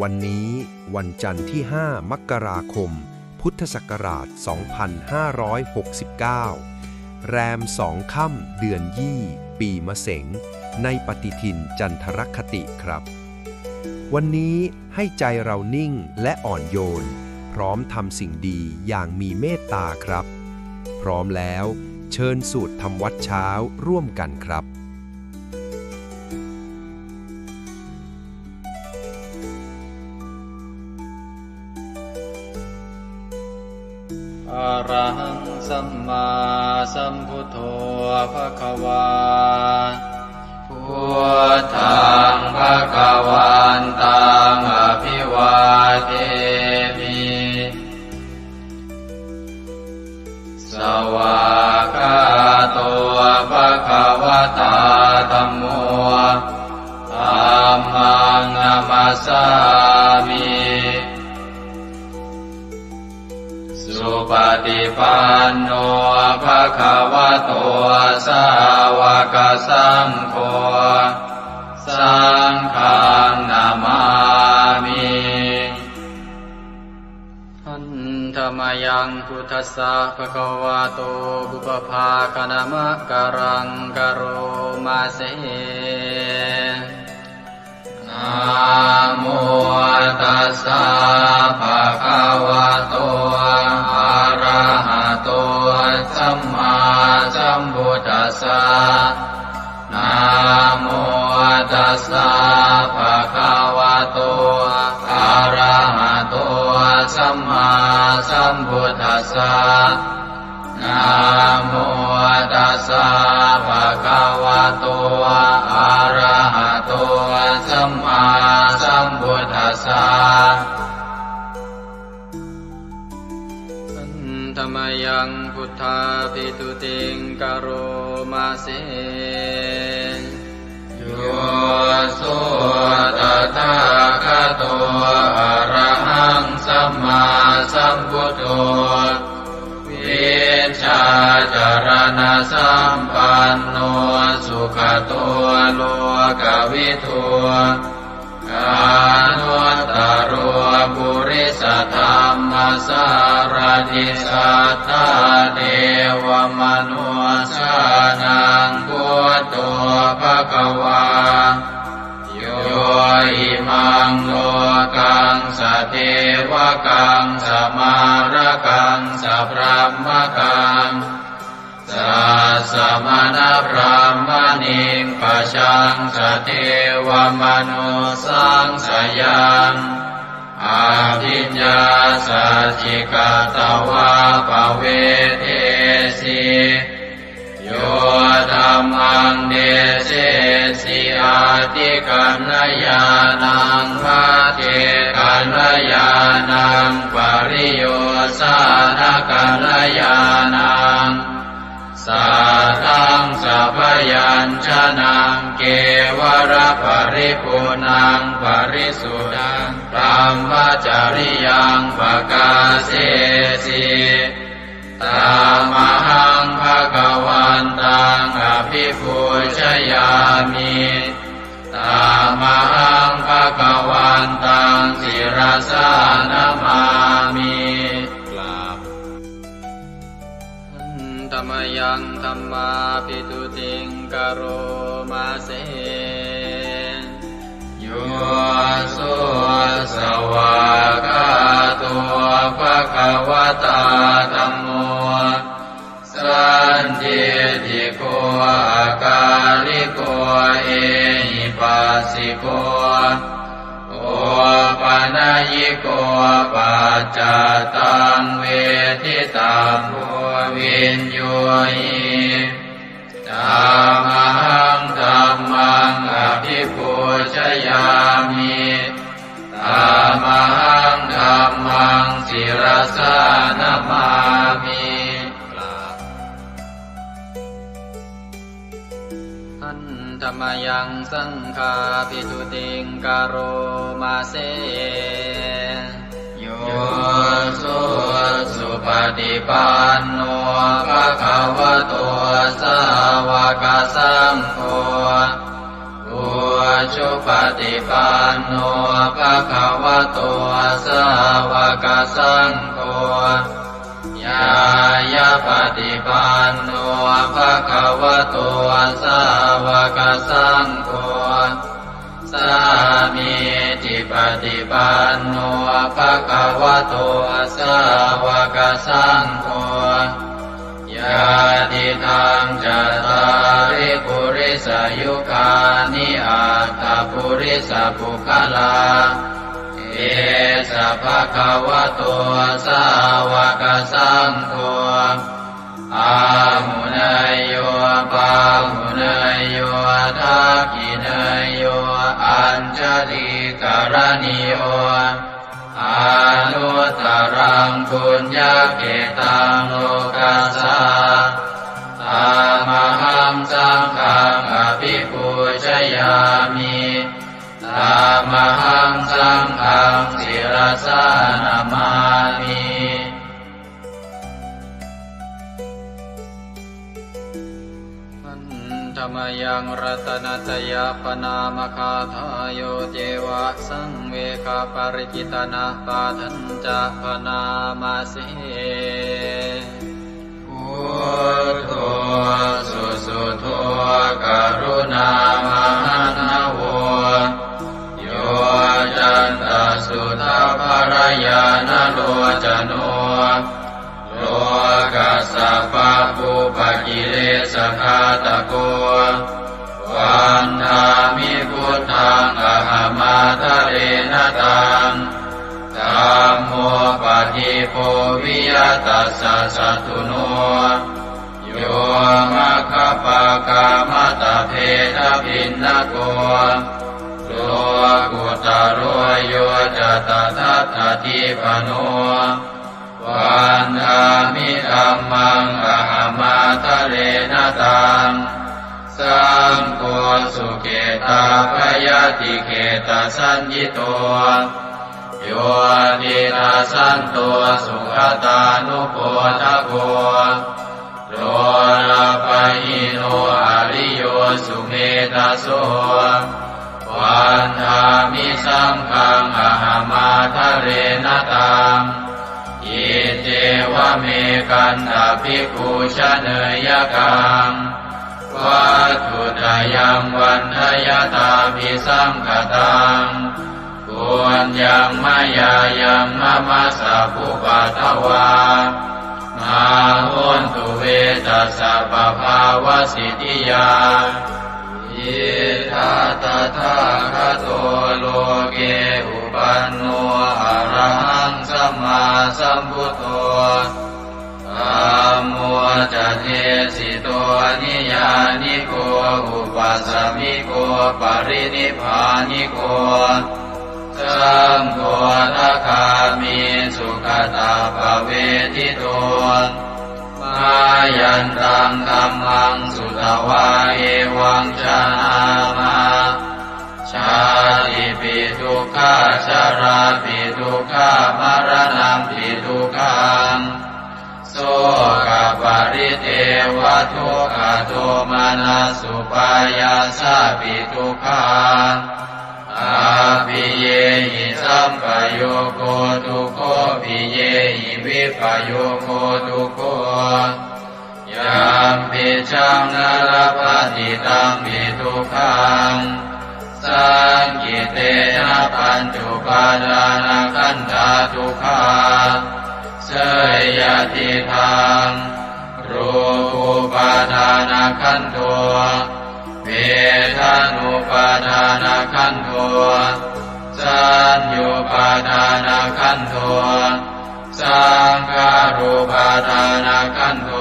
วันนี้วันจันทร์ที่ 5 มกราคม พุทธศักราช 2569 แรม2 ค่ำเดือนยี่ ปีมะเสง ในปฏิทินจันทรคติครับ วันนี้ให้ใจเรานิ่งและอ่อนโยน พร้อมทำสิ่งดีอย่างมีเมตตาครับ พร้อมแล้วเชิญสูตรทำวัดเช้าร่วมกันครับอะระหังสัมมาสัมพุทโธภควาพุทธังภควันตังอภิวาเทมิสวากขาโตภควตาธัมโมธัมมังนัมสสามิสุปฏิปันโนภะคะวะโตสาวกสังโฆสังฆังนามามิหันธรรมยังพุทธัสสะภะคะวะโตบุปภาคณมะกะรังกะโรมาเสนะโมตัสสะภะคะวะโตอะระหะโตสัมมาสัมพุทธัสสะนะโมตัสสะภะคะวะโตอะระหะโตสัมมาสัมพุทธัสสะนะโมตัสสะภะคะวะโตอะระหะโตสัมมาสัมพุทธัสสะธรรมยังพุทธาภิตุติงกโรมาเสโยสุตถาคโตอะระหังสัมมาสัมพุทโธวิชาจารณะสัมปันโนสุขโตโลกวิทูอนุตตรปุริสธรรมสารถิสัทธาเทวมนุสานังพุทโธภควาโยอิมังโลกังสเทวกังสมารกังสพรหมกังสัสสะมณพรหมณิงปะชังสเทวมนุสังสยังอาภิญญาสัจจิกตวะปะเวเทสิโยธัมมังเดเสสิอาติกัณญญาณังภะเทกัณญญาณังปริโยสานกัณญญาณังสัทธังสัพยัญชนะเกวระปริปุณังปริสุทธังธรรมจริยังปกาเสสิตามหังภะคะวันตังอภิปูชยามิตามหังภะคะวันตังศิรสานามามิธรรมยังธัมมาภิตุติงกโรมาเสโยสุสวากขาโตภควตาธัมโมสันทิฏฐิโกอาการิโกเอหิปัสสิโกโอปนัยยิโกปัจจตังเวทิตังโพวินโยหิธัมมังธัมมังอภิปูชยามิธัมมังธัมมังศิรสานามามิธรรมยังสังฆาภิตุติงกโรมาเสโยสุปฏิปันโนภะคะวะโตสาว กสังโฆอุชุปฏิปันโนภะคะวะโตสาวกสังโฆญายะปฏิปันโนภะคะวะโตสาวกสังโฆสามีจิปฏิปันโนภะคะวะโตสาวกสังโฆญาติทังจัตตาริปุริสยุคานิอัตถปุริสปุคลาเอสะภะคะวะโตสาวกสังโฆอาหุนายโยปาหุนายโยทักขินายโยอัญชลิกรณิโยอานุตตรังปุญญเกตังโลกัสสะตามหังสังฆังอภิปูชยามิตามหังสังฆังศิรสานามามิธรรมยังรัตนัตยาปนามคาทายโยเจวะสังเวคาปริจิตนาปาทันจะปนามาสิพุทโธสุสุโธกรุณามหันนโวโยจันตสุทาภรยานโลจโนโลกัสสะปะปุปกิเลสขาตโกวันธามิพุทธังอหมาทะเรนตังธัมโมปฏิโพวิยตัสสะสัตตุโนโยมะคปะกามตะเพทพินนโกโลกุตโรโยจตทัตถทิปโนวันธามิธัมมังอหมาทะเรนตังสังโฆสุเกตาภยติเกตสัญญิโตโยตินาสันโตสุขตานุโพธโกโลลาภหิโนอริโยสุเมธาโสวันธามิสังฆังอหมาทะเรนตังอิเจวะเมกันตภิกขุชเนยกังวัตถุตยังวันทยตาภิสังคตังปุญญังมายายังมะมะสะภุปัตถวามาหุนตุเวตัสสะปะภาวสิทธิยาอิทัตตะทาคโตโลเกอุปันโนอะระหังสัมมาสัมพุทโธธัมโมจะเทสิโตนิยานิโกอุปัสสมิโกปรินิพพานิโกสังโฆทัคามิสุขตาภเวทิโตมายันตังธัมมังสุตวาเอวังชนามาชาติปิทุกขาชาราปิทุกขามรณะปิทุกขังโสกปริเทวทุกขโทมานัสสุปายาสาปิทุกขังอาภิเยหิสัมปโยโคทุกโขภิเยหิวิปโยโคทุกโขยามปิชังนรปฏิตังปิทุกขังสังกิเตนะปัญจุปาทานขันธาทุกขาเสยยติทังรูปุปาทานขันโทเวทานุปาทานขันโทสัญญูปาทานขันโทสังขารุปาทานขันโท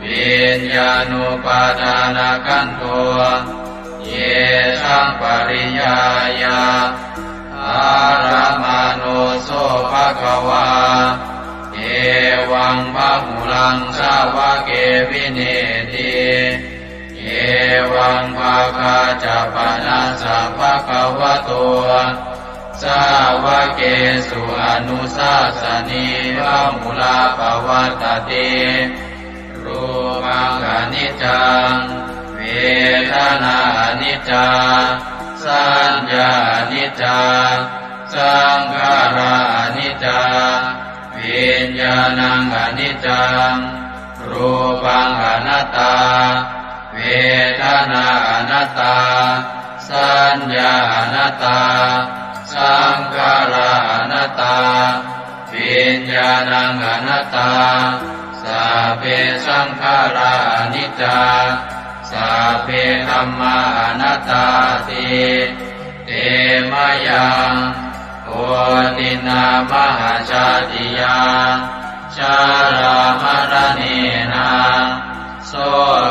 วิญญาณุปาทานขันโทเยสังปริยายาอารามานุโสภะคะวาเอวังพะหุลังสาวะเกวิเนติเอวังภาคาจะปนัสสะภะคะวะโตสาวะเกสุอนุสาสนีพะมุลาภวัตติรูปังอนิจ จังเวทนาอนิจจาสัญญาอนิจจาสังขาราอนิจจาวิญญาณังอนิจจังรูปังอนัตตาเวทนาอนัตตาสัญญาอนัตตาสังขาราอนัตตาวิญญาณังอนัตตาสัพเพสังขาราอนิจจาสัพเพธัมมาอนัตตาติเตมะยังโอตินามหาชาติยาชารามรณีนาโส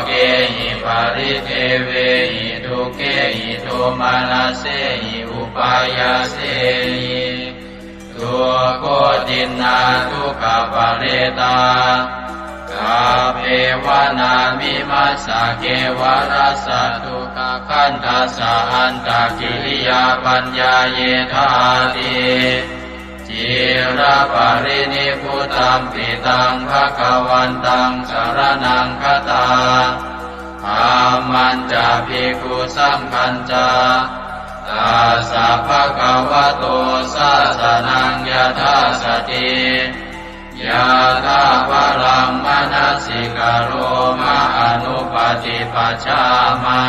เกหิปาริเทเวหิทุเกหิโทมานาเสหิอุปายาเสหิทุโกตินาทุกขปะเรตากาเภวนามิมัสสะเกวรัสสะทุกขคันทัสสะอันตกิริยาปัญญาเยธาติจิระปรินิพพุตัมปิตังภคะวันตังสรณังคตาธัมมันจะภิกขุสังฆัญจาตัสสะภะคะวะโตสาสนังยถาสติยะถาปรัมมนัสสิกโรมะอนุปฏิปัชฌามา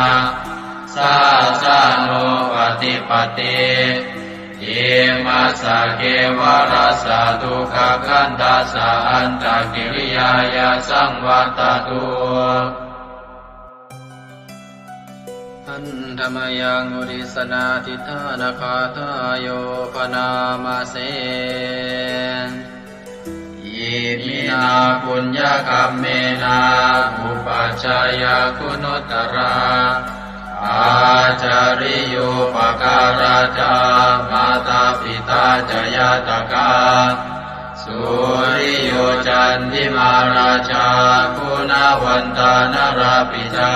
สาสะโนปฏิปติอิมัสสะเกวรัสสะทุกขคันทัสสะอันตกิริยายาสังวัตตุอันธรรมยังอุริสนาทิฏฐานาคาทายโยปนามาเสอิมินาปุญญกัมเมนาอุปัชฌายาคุณุตตราอาจาริโยปการาจามาตาปิตาจยาตกาสุริโยจันติมาราชาคุณวันตานราปิจา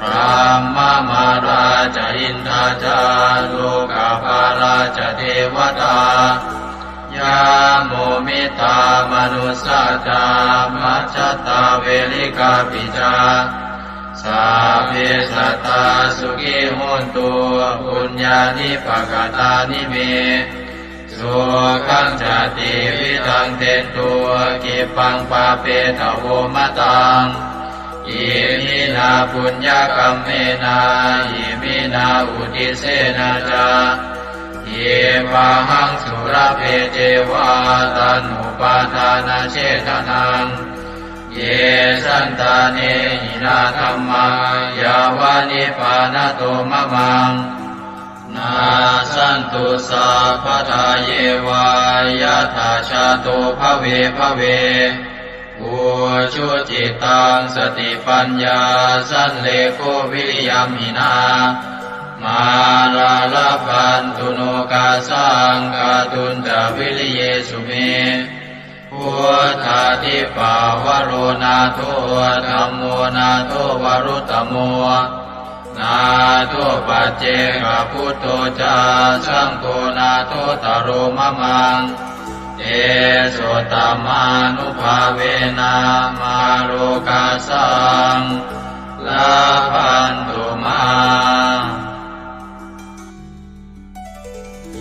พรหมมาราชอินทราจาโลกาภาราชเทวตายาโมมิตามนุสสาจามัจจตาเวลิกาปิจาสัพเพสัตตาสุขิโหนตุปุญญานิปกตานิเมสุขังจติวิทังเตตุกิปังปาเปตโวมะตังอิมินาปุญญกัมเมนาอิมินาอุทิเสนาจาเยปะหังสุรเพเจวาตันุปาทานาเชตนังเยสันตาเนหินาธัมมายาวานิปานโตมะมังนาสันตุสัพพทาเยวายะถาชาโตภเวภเวอุชุจิตังสติปัญญาสันเลโกวิริยัมหินามาลาลพันตุโนกาสังกาตุนจาวิริเยสุเมพุทธาทิปาวโรนาโทธัมโมนาโทวรุตตโมนาโทปัจเจกพุทโธจาสังโฆนาโทตโรมะมังเอโสตมานุภาเวนะมาโลกาสังลาพันตุมา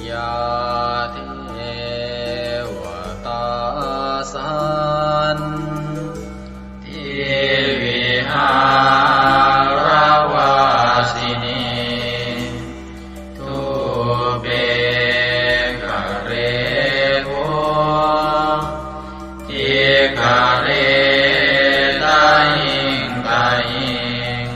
ยาเทวตาสันทิวิหารวาสินีทุเปกะเรโวทิกะเรตาหิงตาหิง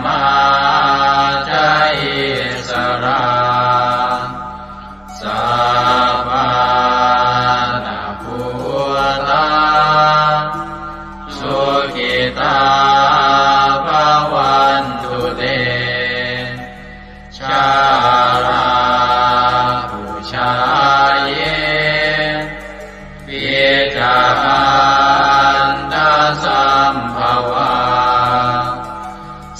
มาจาอิสราสัพพานาภูตาสุขิตาภวันตุเตชาลาภูชาเยปิจาอันตสัมภวา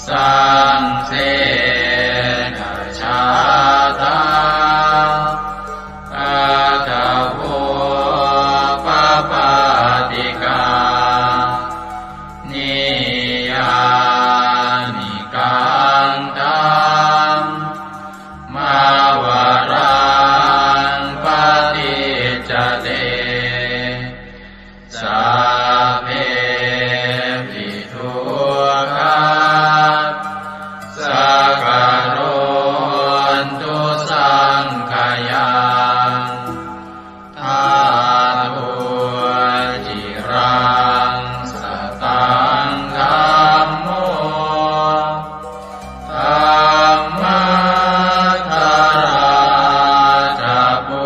สังเสนะชาตาอาตาโภปปาติกานิยานิกังตัมมาวารังปฏิจจเตสัพเพปิทุกขาสักการนตุสังขยังทาตุจิรังสตังธัมโมธัมมัทธาราจะปุ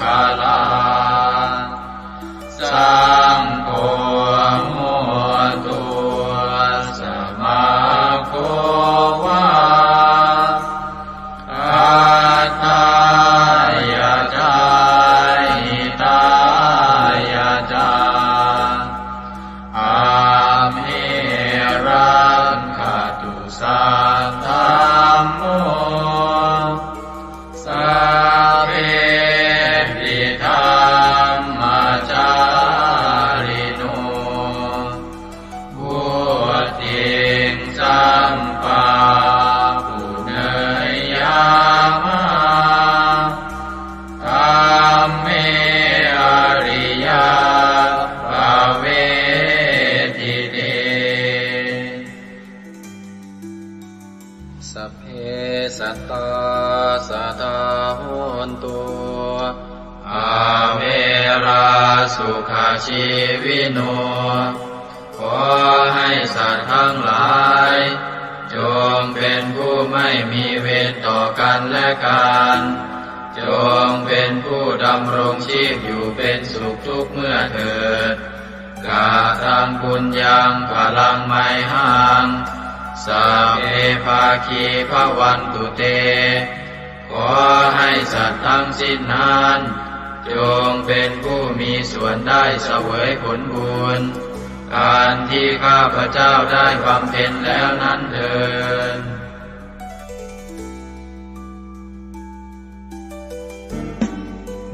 คลาสังโฆโมตุสมาโควาอัตตายะจาหิตายะจาอาเมรังคตุสัทธัมโมสัพเพปิธัมมาจาริโนพุทธิงสัมปาปุเนยยามะธัมเมอริยภเวทิเตสัพเพสัตตาสัทธาโหนตุอาเวราสุขาชีวิโนขอให้สัตว์ทั้งหลายจงเป็นผู้ไม่มีเวรต่อกันและกันจงเป็นผู้ดำรงชีพอยู่เป็นสุขทุกเมื่อเถิดกาตังปุญญังพลังไมหังสัพเพภาคีภวันตุเตขอให้สัตว์ทั้งสิ้นนั้นจงเป็นผู้มีส่วนได้เสวยผลบุญการที่ข้าพเจ้าได้บำเพ็ญแล้วนั้นเถิด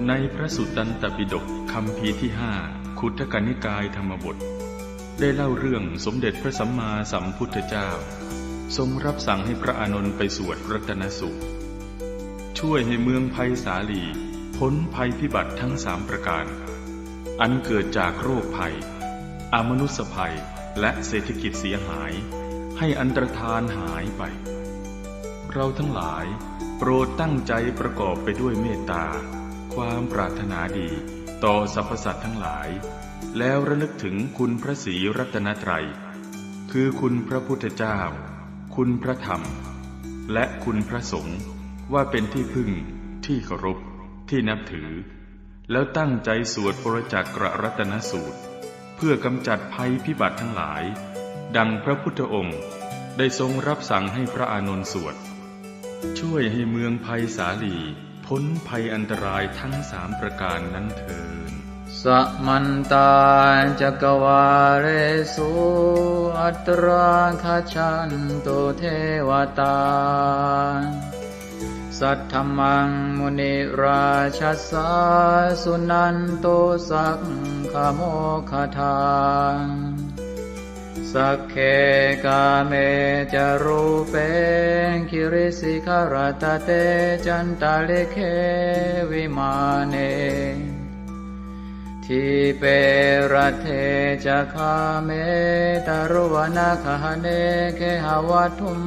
ในพระสุตตันตปิฎกคัมภีร์ที่5คุตกนิกายธรรมบทได้เล่าเรื่องสมเด็จพระสัมมาสัมพุทธเจ้าทรงรับสั่งให้พระอานนท์ไปสวดรัตนสูตรช่วยให้เมืองไผ่สาลีพ้นภัยพิบัติทั้ง3ประการอันเกิดจากโรคภัยอมนุษยภัยและเศรษฐกิจเสียหายให้อันตรธานหายไปเราทั้งหลายโปรดตั้งใจประกอบไปด้วยเมตตาความปรารถนาดีต่อสรรพสัตว์ทั้งหลายแล้วระลึกถึงคุณพระศรีรัตนตรัยคือคุณพระพุทธเจ้าคุณพระธรรมและคุณพระสงฆ์ว่าเป็นที่พึ่งที่เคารพที่นับถือแล้วตั้งใจสวดปรจักรรัตนสูตรเพื่อกำจัดภัยพิบัติทั้งหลายดังพระพุทธองค์ได้ทรงรับสั่งให้พระอานนท์สวดช่วยให้เมืองไผ่สาลีพ้นภัยอันตรายทั้ง3ประการนั้นเถิด สัมมันตาจักวาเรสุอัตราคชันตุเทวตาสัทธมังมุนิราชสาสุนันโตสักขโมคทาสักเคกาเมจารูเปคิริสิขารตเตจันตาเลเควิมาเนทิเปรัเทจะคาเมตารุวนาคหเนเคหวัตุม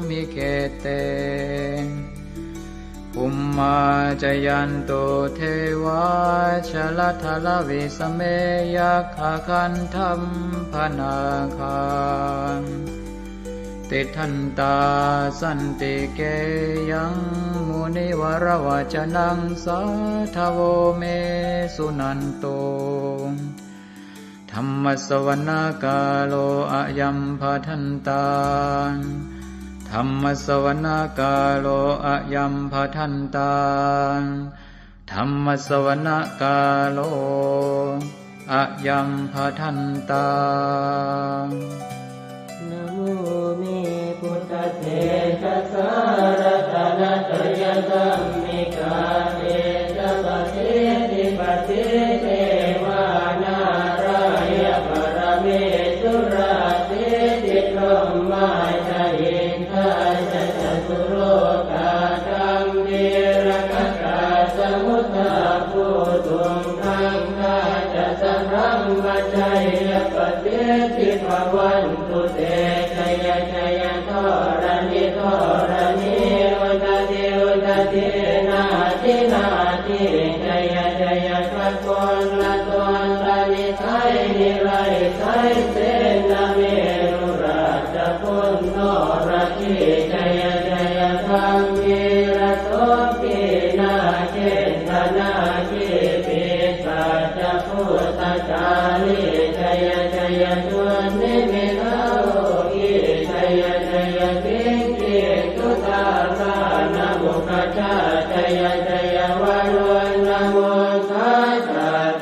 มิเกเตภุมมาจยันโตเทวาชลทลวิสเมยัคขคันธัมพนาคัง ติทันตาสันติเกยังมุนิวรวจนังสาทโวเมสุนันโตธัมมสวนาคาโลอะยัมภทันตาธัมมสวนาคาโลอะยัมภทันตาธัมมสวนาคาโลอะยัมภทันตานะโมเมพุทธเถชะสารตนะตยสัมมิกาเตชะปะเทติปะเทเทวานารายะปรเมสุราเทติพรหมาจายินทาจะจตุโลกาธัมเมรกกาสมุทธาภูตุงทังคาจะสัพพัมมะชัยยะปะเทติภวันตุเตชัยชัยทรณิทรณิอุตติอุตตินาทินาทิชัยชัยพระโกนละตนละนิไทยนิไรไทยเสนาเมรุราชพุนโนราชิชัยชัยธรรมิระโสปินาเจตนาจิปิสัจพุทธจาริชัยชัยตุนิมิตาโลกิชัยชัยปิงกิตุตาสานะมุขจาชัยชัยวารุณโมทัส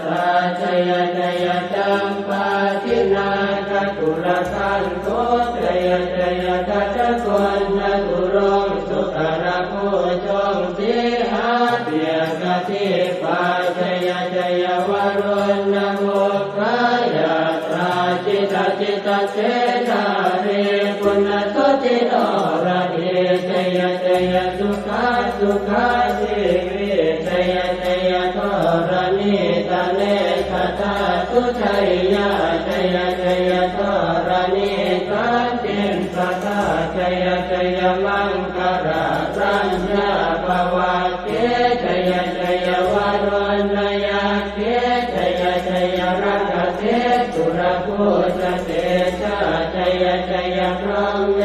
สะชัยชัยจัมปาทินาคตุลสันโตชัยชัยทัจจกุณตุรงสุขระโพชงสิหาเปียกติปาชัยชัยวารุณโมกายตราจิตจิตเสนาเรปุณโสติโนระเดชัยชัยสุขาสุขาสิวิชัยชัยทรณิตาเนคตาสุชัยยาชัยชัยทรณิตันตินสตาชัยชัยมังคารารัญญาภวะเกชัยชัยวารุณยาเกชัยชัยรักเทสุรภูตเตชะชัยชัยพรหมเม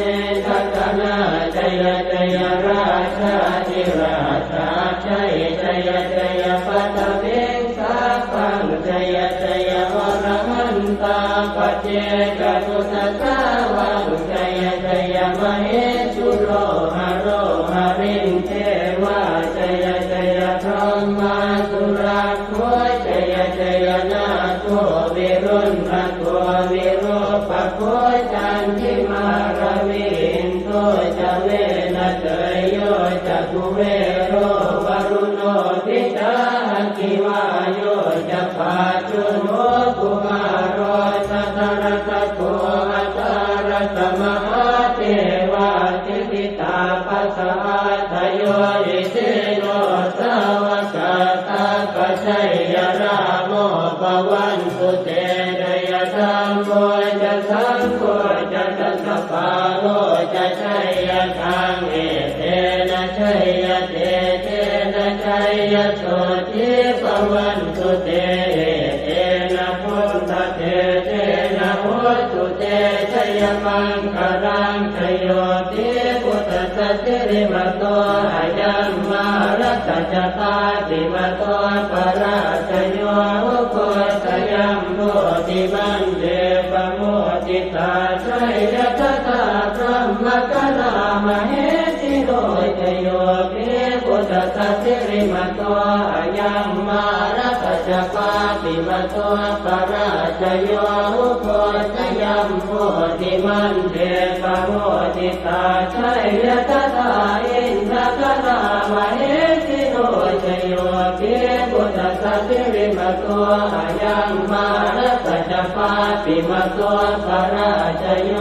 ทัตนาชัยชัยราชาธิราชาชัยชัยชัยปัตตเวงสาปังชัยชัยวรหันตาปัจเจกตุสัตตาวังชัยชัยมเหสุโรหะโรหะริงเทวาชัยชัยพรหมาสุราโคชัยชัยนาโควิรุณะโควิโรปะโคจันทิมาระวินโตจะเวนะเตยโยจะกุเวโรวรุโนทิตาคิวาโยจะปาจุโนกุมารโรสัตระตะโกอัตระตมหาเทวาติติตาปัสสะทโยอิเตโนสาวกตาปัจฉัยยราโมปวันตุเตเดยธรรมโมจะสังโฆจะสัสสะปาโลจะชัยยะทังเอเตนะชัยยะเตเตนะชัยยะโสติปวันตุเตเตนะพุทธเตเตนะโหตุเตชัยมังคารังชโยติพุทธสัจจิริมโตอายัมมารัตจตาติมโตปราชโยโคสยัมโมติมันเดปโมติตาชัยยะตถาพรหมกนามเหสิโรชโยปิพุทธสัจจิริมโตอายัมมารัตจปาติมโตปราชโยโคสยัมโมติมันเดปโมติตาชัยยะตถาอินทกนามเหสิโรชโยปิพุทธสัจจิริมโตอายัมมารัตจปาติมโตปราชโย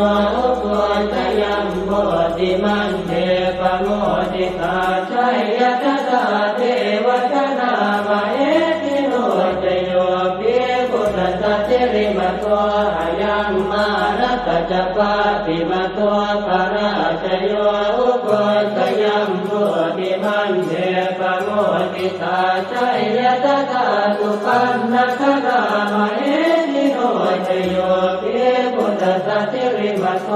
โคสยัมโมติมันเดปโมติตาชัยยะตถาเทวตนามเหสิโรชโยปิพุทธสัจจิริมโตอายัมมารัตจปาติมโตปราชโยโคสยัมโมติมันเดปโมติตาชัยยะตถาสุปันนครามเหสิโรชโยปิพุทธสัจจิริมโต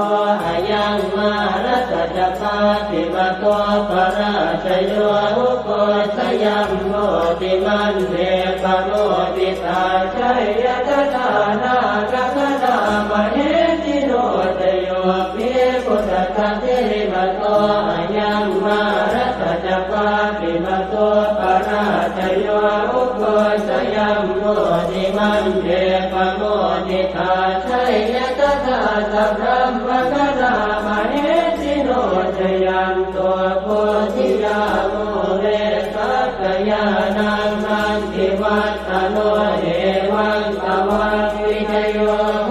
อายัมมา รัตจักปาติมาโตปราชโยอุโกชยัมโมติมันเทปโมติตาชัยยะทานากัคณามเหติโนตโยภิพุทธะเทมาโตอายังมารัตจักปาติมาโตปราชโยอุโกชยัมโมติมันเทปโมติตาชัยยะทาสัพพะมะคะนามเหติโนตยัมโตโพธิยาโมเรสักยานังนันติวัตตโนเอวังตวังวิจโยโห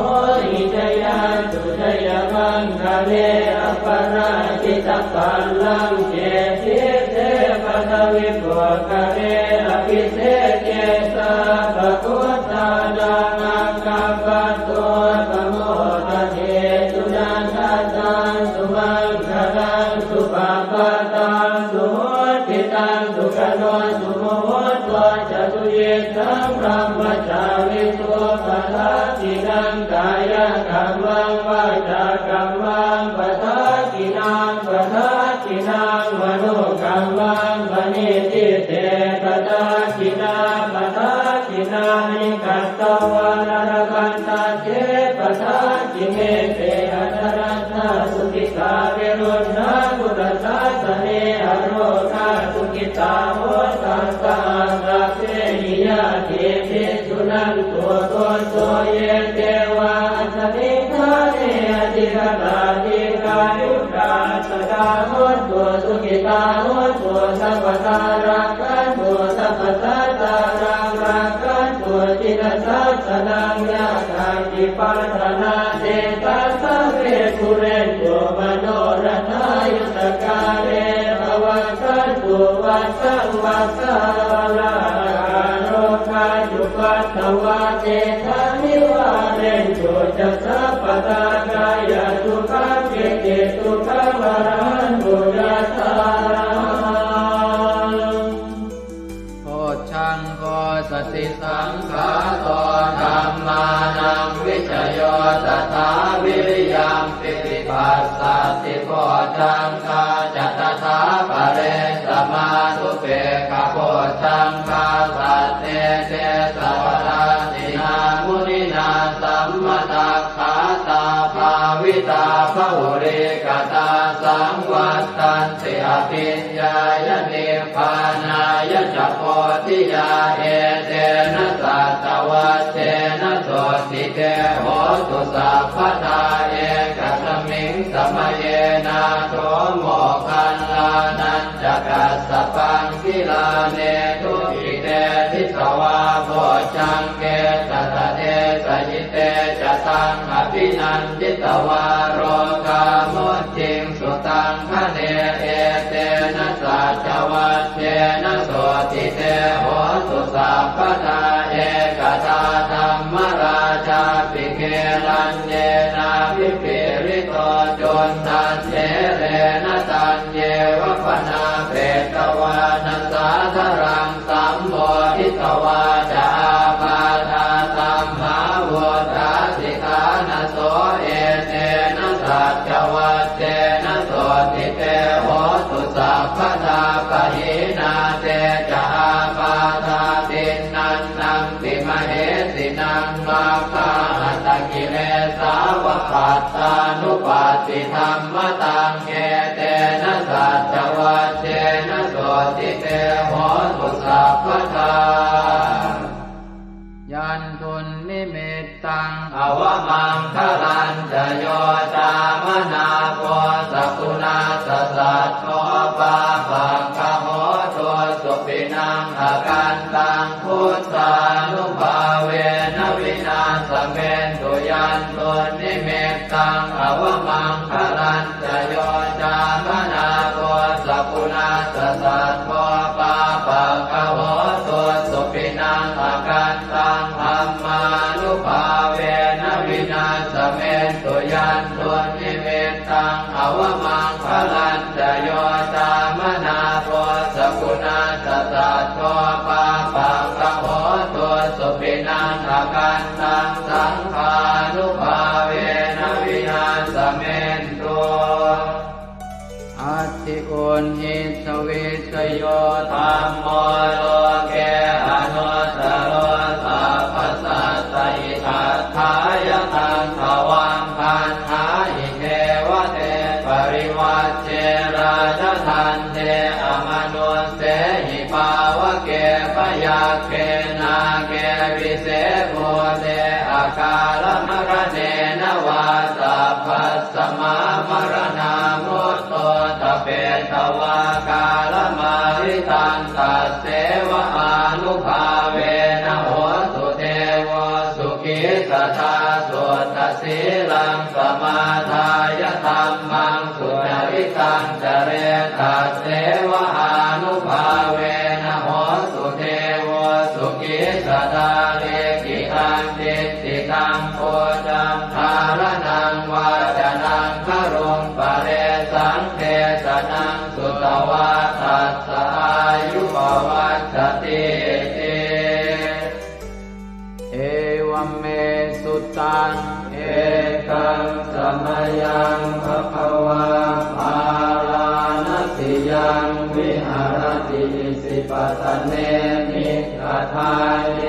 หิจยาสุจยมังคะเลอปราชิตปัลลังเจติเตปะทวิปุคะเลอภิเศษเจสะภะพุทธานังอังคัปปะโตปะโมทะเทสุนันทตังสุมังคลังสุปะปะตังสุโหติตังสุขโนสุโมโหตัวจตุเยสังพรหมจาริโสปะทัสสินังกายกัมมังวาจากัมมังปะทัสสินังปะทัสสินังมโนกัมมังปณิทิเตปะทัสสินาปะทัสสินานิกัตตวานรกันตาเจปะทัสสิเมเตอัตรัตถสุขิตาเวรุณาพุทธศาสเนอโรคาสุขิตาโหตัสสะสัพเพหิยะเทติสุนันตัวโตโตเยเทวาสมิทาเนอติกตาติกายุกาสกาโหตัวสุขิตาโหตัวสัพพตารักขันตัวสัพพตาตารักขันตัวจิตสัสสนังยาคาติปัฏนาเตตัสสะเวทุเรนโยมโนรัตายุตกาเลภวัตสันตุวัสสังวัสสาลาโรคาจุปัตตวะเตทานิวาเรนโยจัสสะปะตากายสุขังเกติสุขังวรันตุยัสสะโพชังโพสติสังขาโตธัมมานังวิจโยตถาวิริยังปิติปัสสัตติโพชังคาจัตถาปะเรสมานุเปกขโพชังคาสัตเตเตสวะราตินามุนินาสัมมตัคขาตาภาวิตาภุริกตาสังวัตตันติอภิญญายนิพพานายจักโพธิยาเอเตนะสัตวัตเตนะโสติเตโหตุสัพพทาเอกสมิงสมเยนะโสโมคันลานันจักสสปังกิลาเนทุอิเตทิสวาโพชังเกตตะเตสยิเตจะตังอภินันจิตวาโรกามุจิงสุตังคะเนเอเตนะสัจวัตเตนะโสติเตโหตุสัพพทาเอกตาธัมมราชาปิเกลันเยนาภิปิริโตจนทันเจเรนะตันเยวะปนาเปตวานัสสาธรังสัมโมทิตวาจาปาทาสัมภาวตาสิกานะโสเอเตนะสัจวัตเตนะโสติเตโหตุสัพพทาปะหินาเตจาปาทาตินันนังติมเหสินังมาคาหัตกิเลสาวปัตตานุปัสสิธรรมตังเกเตนะสัจวัตเตนะโสติเตโหตุสัพพทายันทุนนิมิตตังอวมังคลันจะโยตามนาโพสกุณาสสัตโตปาปังคโหตัวสุปินังอาการตังพุทธานุภาเวนะวินาสเมนตุยันตุนนิมิตตังอวมังคลันจะโยตามนาโพสกุณาสสัตโตปาปังคโหตัวสุปินังอาการตังธัมมานุภาเวนะวินาสเมนตุยันตุนิเมตตังอวมังคลันจะโยตามนาโพสกุณาสสัตโตปาปังคโหตุ ติอุณหิสวิสโยธัมโมโลเกอนุตตโรสัพพสัตตอิทัฏฐายตังภวังคันหาอิเทวเตปริวัชเชราชทันเทอมนุสเสหิภาวะเกปยาเกนาเกวิเศษโมเตอาการมรเนนวาสัพพสมามรณามุตโตตเปตวากาลมาริตันตัสเสวะอานุภาเวนะโหสุเทวสุขิสตาสุตสีลังสมาทายธัมมังสุจริตังจเรตัสเสวะอานุภาเวนะโหสุเทวสุขิสตาเลกิตังติติตังโพจังทารนังวาจนังครุงปะเรสังเทสนังสุตวาทัสสะอายุปวัชชติติเอวัมเมสุตังเอกังสมยังภควาภาลานติยังวิหารติสิปตเนมิกทายเย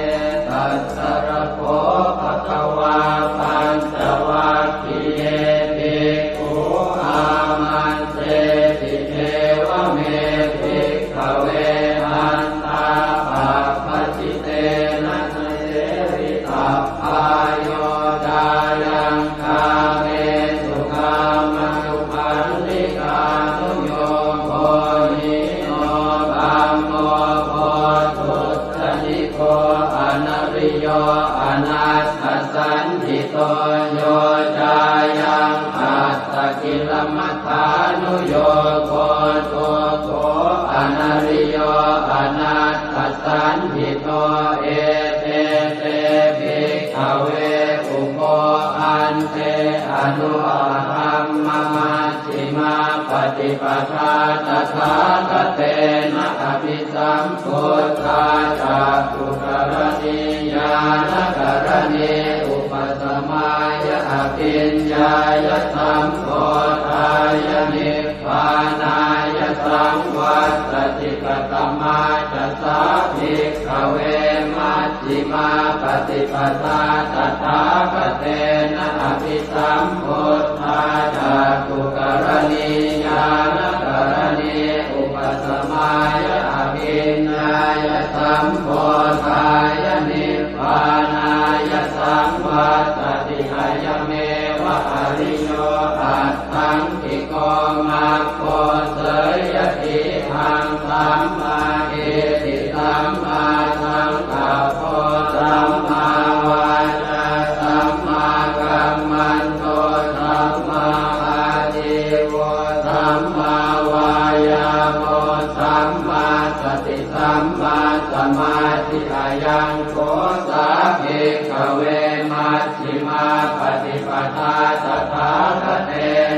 ตัสสรโคภควาปัญจวัคคีย์เยภิกขุอามันเตติเทวเมภิกขเวอันตาปะปะจิเตนะเสวิตัพพายโยดายังคาเมสุขามสุขันธิกานุโยโคหิโนธัมโมโพธุตนิโกอนาริโยอนัสสสันติโตโยจายังอัตตกิลมัฏฐานุโยโคตุโกอนาริโยอนัสสสันติโตเอเตเตภิกขเวอุโภอันเตอนุธัมมมัชฌิมาปฏิปทาตถาคเตนะอภิสัมพุทธาจักขุกรณีญาณกรณีอุปสมายะอภิญญายะสัมโพธายะนิพพานายะสังวัตติกตมาจัสสะภิกขเวมัชฌิมาปฏิปทาตถาคเตนะอภิสัมพุทธาจักขุกรณีญาณกรณีอุปสมายะอภิญญายะสัมโพธายะนิพพานายะสังวัตติอายเมวะอริโยอัตถังกิโกมัคโคเสยติหังสัมมาเอติสัมมาสังกัปโปสัมมาวาจาสัมมากัมมันโตสัมมาอาชีวะสัมมาวายาโมสัมมาสติสัมมาสมาธิอายังโกสาภิกขเวมัชฌิมาปฏิปทาตถาคเต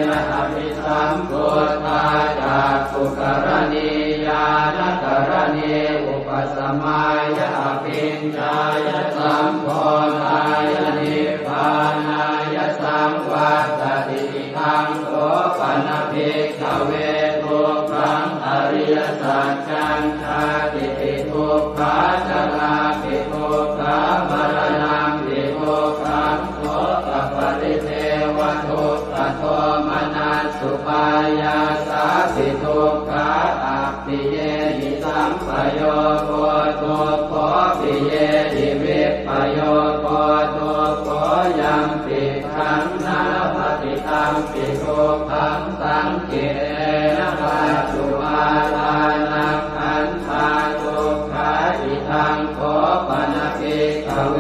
นะอภิสัมพุทธาจักขุกรณีญาณกรณีอุปสมายะอภิญญายะสัมโพธายะนิพพานายะสังวัตติทังโสปนภิกขเวทุกขังอริยสัจจังชาติปิทุกขาจราปิทุกขามรณะปิทุกขังโสตปริเทวทุกขโทมนัสสุปายาสาปิทุกขาอัปปิเยหิสัมปโยโกทุกขปิเยหิวิปปโยโกทุกขยังปิขังนาปฏิตังปิทุกขังสังเกนะปัจจุบาลานังขันธาทุกขาอิทังโคปนภิกขเว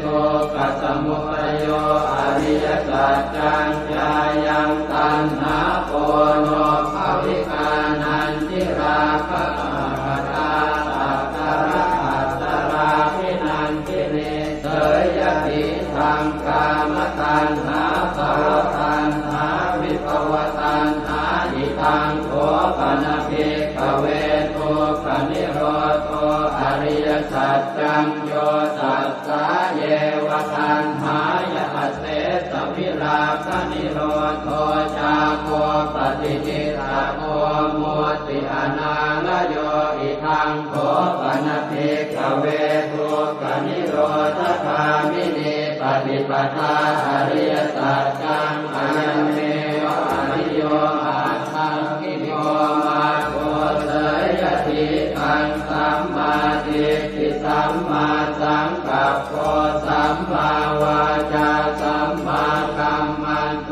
ทุกขสมุทัยโยอริยสัจจังญายังตัณหาโกโนภวิกานันทิราคะปัตตาสัตตระอัตตราภินันทิเนเสยติทังกามตัณหาภวตัณหาวิภวตัณหาอิทังโคปนภิกขเวทุกขนิโรธอริยสัจจังโยตัสสะเยวตัณหายะเสสวิราคะนิโรธจาโคปฏิ ติจิตาโกมุติอนาลโยอิทังโขปนะเพกเวทุกขนิโรธคามินีปฏิปทาอริยสัจจังอายันเมวะอริโยอาทังกิโยมาโกเสยติอังสัมมาทิฏฐิสัมมาสังกัปโปสัมมาวาจาสัมมากัมมันโต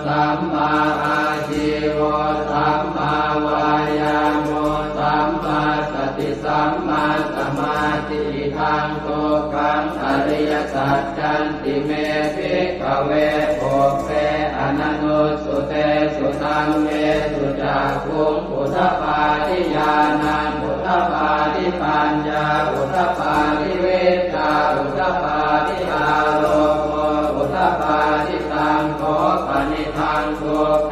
สัมมาอาชีวะสัมมาวายาโมสัมมาสติสัมมาสมาธิทังโตกังอริยสัจจันติเมภิกขเวโภเปอนันโนสุเตสุตังเมสุจักขุงอุทธปาทิญาณังอุทธปาทิปัญญาอุทธปาทิเวชาอุทธปาทิอาโลโกอุทธปาทิตังโขปนิทังโก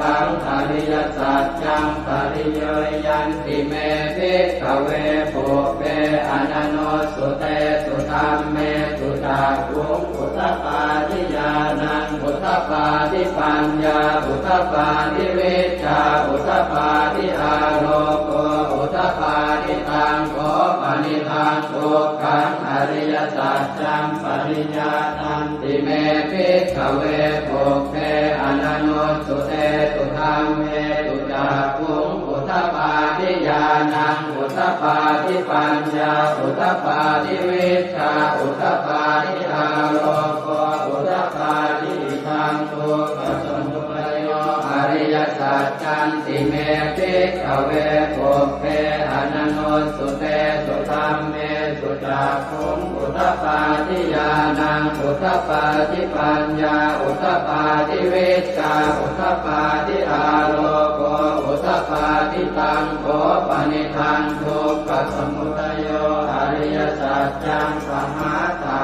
กังอริยสัจจังปริโยยันติเมภิกขเวโภเปอนันโนสุเตสุธัมเมสุจักขุงอุทธปาทิญาณังอุทธปาทิปัญญาอุทธปาทิเวชาอุทธปาทิอาโลโกอุทธปาทิตังโขปนิทังโกกังอริยสัจจังปริญญาณันติเมภิกขเวโภเปอนันโนสุเตสุธัมเมสุจักขุงอุทธปาทิญาณังอุทธปาทิปัญญาอุทธปาทิเวชาอุทธปาทิอาโลโกอุทธปาทิทังโกปัสสมุปโยอริยสัจจันติเมภิกขเวโภเปอนันโนสุเตสุธัมเมสุจักขุงอุทธปาทิญาณังอุทธปาทิปัญญาอุทธปาทิเวชาอุทธปาทิอาโลโกอุทธปาทิตังโขปนิทังทุกขสมุทัยโยอริยสัจจังปหาตา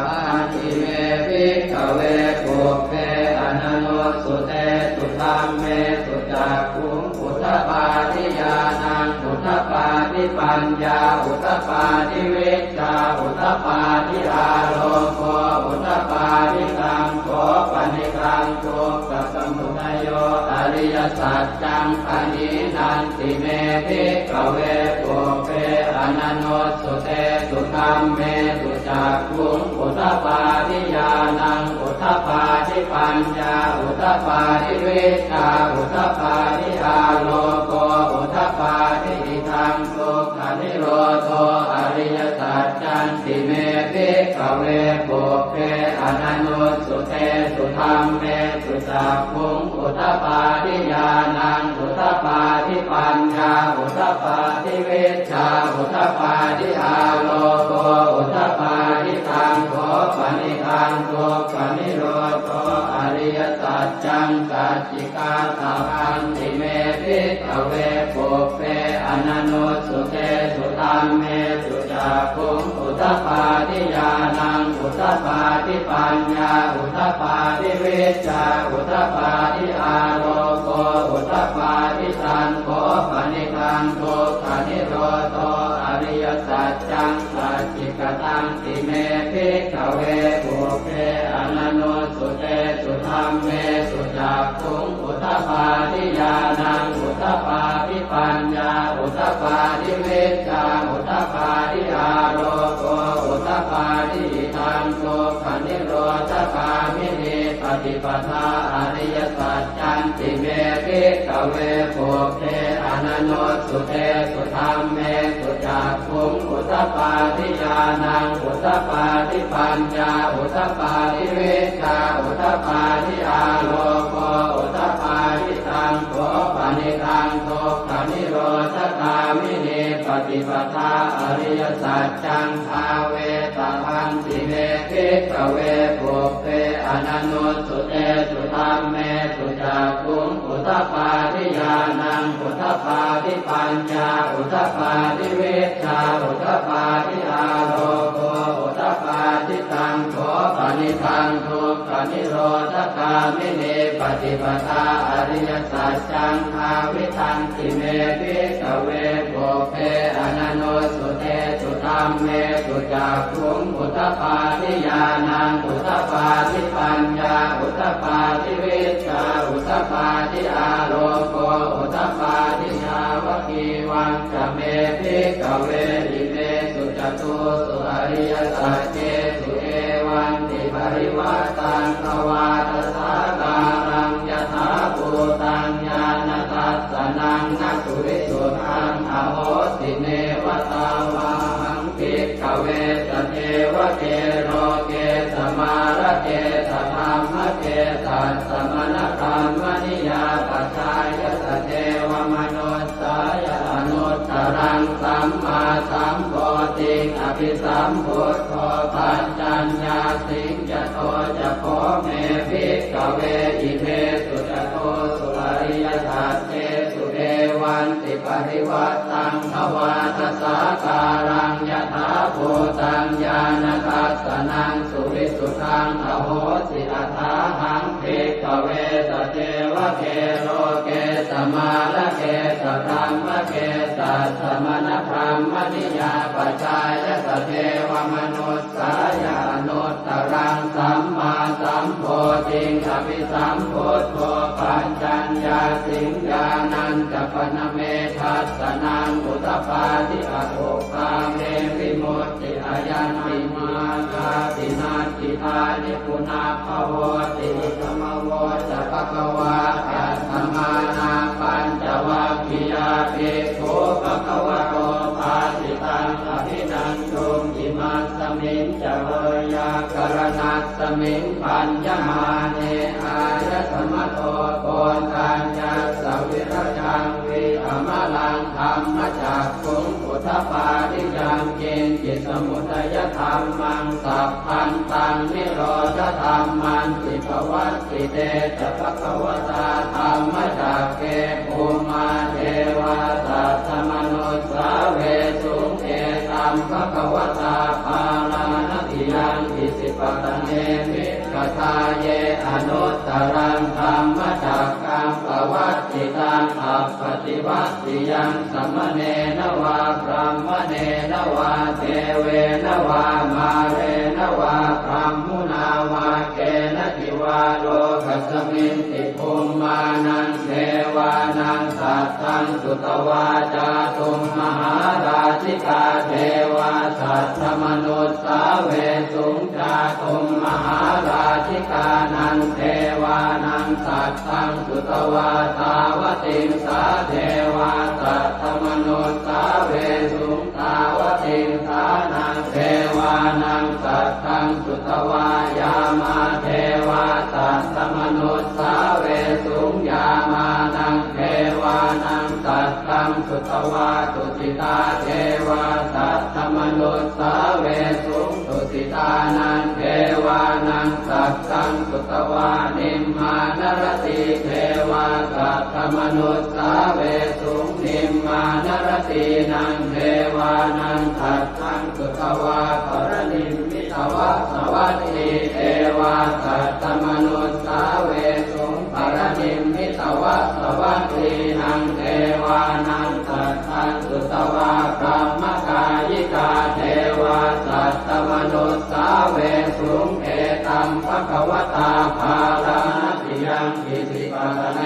ทิเมภิกขเวโภเปอนันโนสุเตสุธัมเมสุจักขุงอุทธปาทิญาณังอุทธปาทิปัญญาอุทธปาทิเวชาอุทธปาทิอาโลโกอุทธปาทิตังโขปนิทังทุกขสมุทัยโยอริยสัจจังปณินันติเมภิกขเวโภเปอนันโนสุเตสุธัมเมสุจักขุงอุทธปาทิญาณังอุทธปาทิปัญญาอุทธปาทิเวชาอุทธปาทิอาโลโกอุทธปาทิทังทุกขนิโรโธอริยสัจจันติเมภิกขเวโภเปอนันโนสุเตสุธัมเมสุจักขุงอุทธปาทิญาณังอุทธปาทิปัญญาอุทธปาทิเวชาอุทธปาทิอาโลโกอุทธปาทิตังโขปนิทังทุกขนิโรโธอริยสัจจังสัจจิกาตาพันติเมภิกขเวโภเปอนันโนสุเตสุธัมเมสุจักขุงอุทธปาทิญาณังอุทธปาทิปัญญาอุทธปาทิเวชาอุทธปาทิอาโลโกอุทธปาทิตังโขปนิทังทุกขนิโรโธอริยสัจจังสัจจิกตังติเมภิกขเวโภเปอนันโนสุเตสุธัมเมสุจักขุงอุทธปาทิญาณังอุทธปาทิปัญญาอุทธปาทิเวชาอุทธปาทิอาโลโกอุทธปาทิทังทุกขนิโรธคามินีปฏิปทาอริยสัจจันติเมภิกขเวโภเปอนันโนสุเตสุธัมเมสุจักขุงอุทธปาทิญาณังอุทธปาทิปัญญาอุทธปาทิเวชาอุทธปาทิอาโลโกอุทธปาทิตังโขปนิทังทุกขนิโรธคามินีปฏิปทาอริยสัจจังภาเวตพันติเมภิกขเวโภเปอนันโนสุเตสุธัมเมสุจักขุงอุทธปาทิญาณังอุทธปาทิปัญญาอุทธปาทิเวชาอุทธปาทิอาโลโกอุทธปาทิตังโขปนิทังทุกขนิโรธคามินีปฏิปทาอริยสัจจังภาวิทันติเมภิกขเวโภเปอนันโนสุเตสุธัม มเมสุจักขุงอุทธปาทิญาณังอุทธปาทิปัญญาอุทธปาทิวิชชาอุทธปาทิอาโลโกอุทธปาทิชาวกีวังจะเมภิกขเวอิเมสุจตุสุอริยสัจเจสุเอวันติปริวัตตังภวาทสาการังยถาภูตังญาณทัสสนังนักสุวิสุทธังอโหสิเนวตาวาหังภิกขเวสเทวเกโรเกสมาระเกสธรรมเกสัสสมณธรรมนิยาปัจจายสเทวมนุสสายอนุตตรังสัมมาสัมโพธิอภิสัมพุทโธปัญจัญญาสิงจโตจะโพเมภิกขเวอิเมสุจโตสุอริยสัจเจสุเอวันติปริวัตตังภวาทสาการังยถาภูตังญาณทัสสนังสุวิสุทธังอโหสิอัฏฐาหังภิกขเวสเทวเกโลเกสมาระเกสธรรมเกสัสสมณธรรมนิยาปัจจายสเทวมนุสสายานุตตรังสัมมาสัมโพธิอภิสัมพุทโธปัญจัญญาสิงญาณัญจปนเมทัสสนังอุทธปาทิอโภคาเมวิมุตติอายันติมาคาตินาติทานิปุนาภโวติธรรมโวจะภควาอัตถมานาปัญจวัคคียาภิกขุภควโตภาสิตังอภินันตุอิมัสสมิงจะเวยากรณัสสมิงปัญญมาเนอายสมโตโกนทัญญาสวิรจังวิอมลังธรรมจักขุงอุทธปาทิยังเกณฑ์จิตสมุทัยธรรมังสัพพันตังนิโรธธรรมันติภวัตติเตจะภควตาธรรมจักเกภูมาเทวาสัตตมนุสสาเวสุงเอตัมภควตาภาลานติยังอิสิปตเนมิกทาเยอนุตตรังธรรมจักกังปวัตติตังอัปปติวัตติยังสัมมเนนวาพรหมเนนวาเทเวนวามาเรนวาพรหมุนาวาเกณทิวาโลกัสมินติภูมานังเทวานังสัตตังสุตวาจาตุมมหาราชิกาเทวาสัตตมนุสสาเวสุงจาตุมมหาราชิกานังเทวานังสัตตังสุตวาตาวติงสาเทวาสัตตมนุสสาเวสุงตาวติงสานังเทวานังสัตตังสุตวายามาเทวาสัตตมนุสสาเวสุงยามานังเทวานังสัตตังสุตวาตุสิตาเทวาสัตตมนุสสาเวสุงตุสิตานังเทวานังสัตตังสุตวานิมมานรติเทวาสัตตมนุสสาเวสุงนิมมานรตินังเทวานังสัตตังสุตวาปรนิมมิตวะสวัสดีเทวาสัตตมนุสสาเวสุงปรนิมมิตวะสวัสดีนังเทวานังสัตตังสุตวาพรหมกายิกาเทวาสัตตมนุสสาเวสุงเอตัมภควตาภาลานติยังอิสิปตเน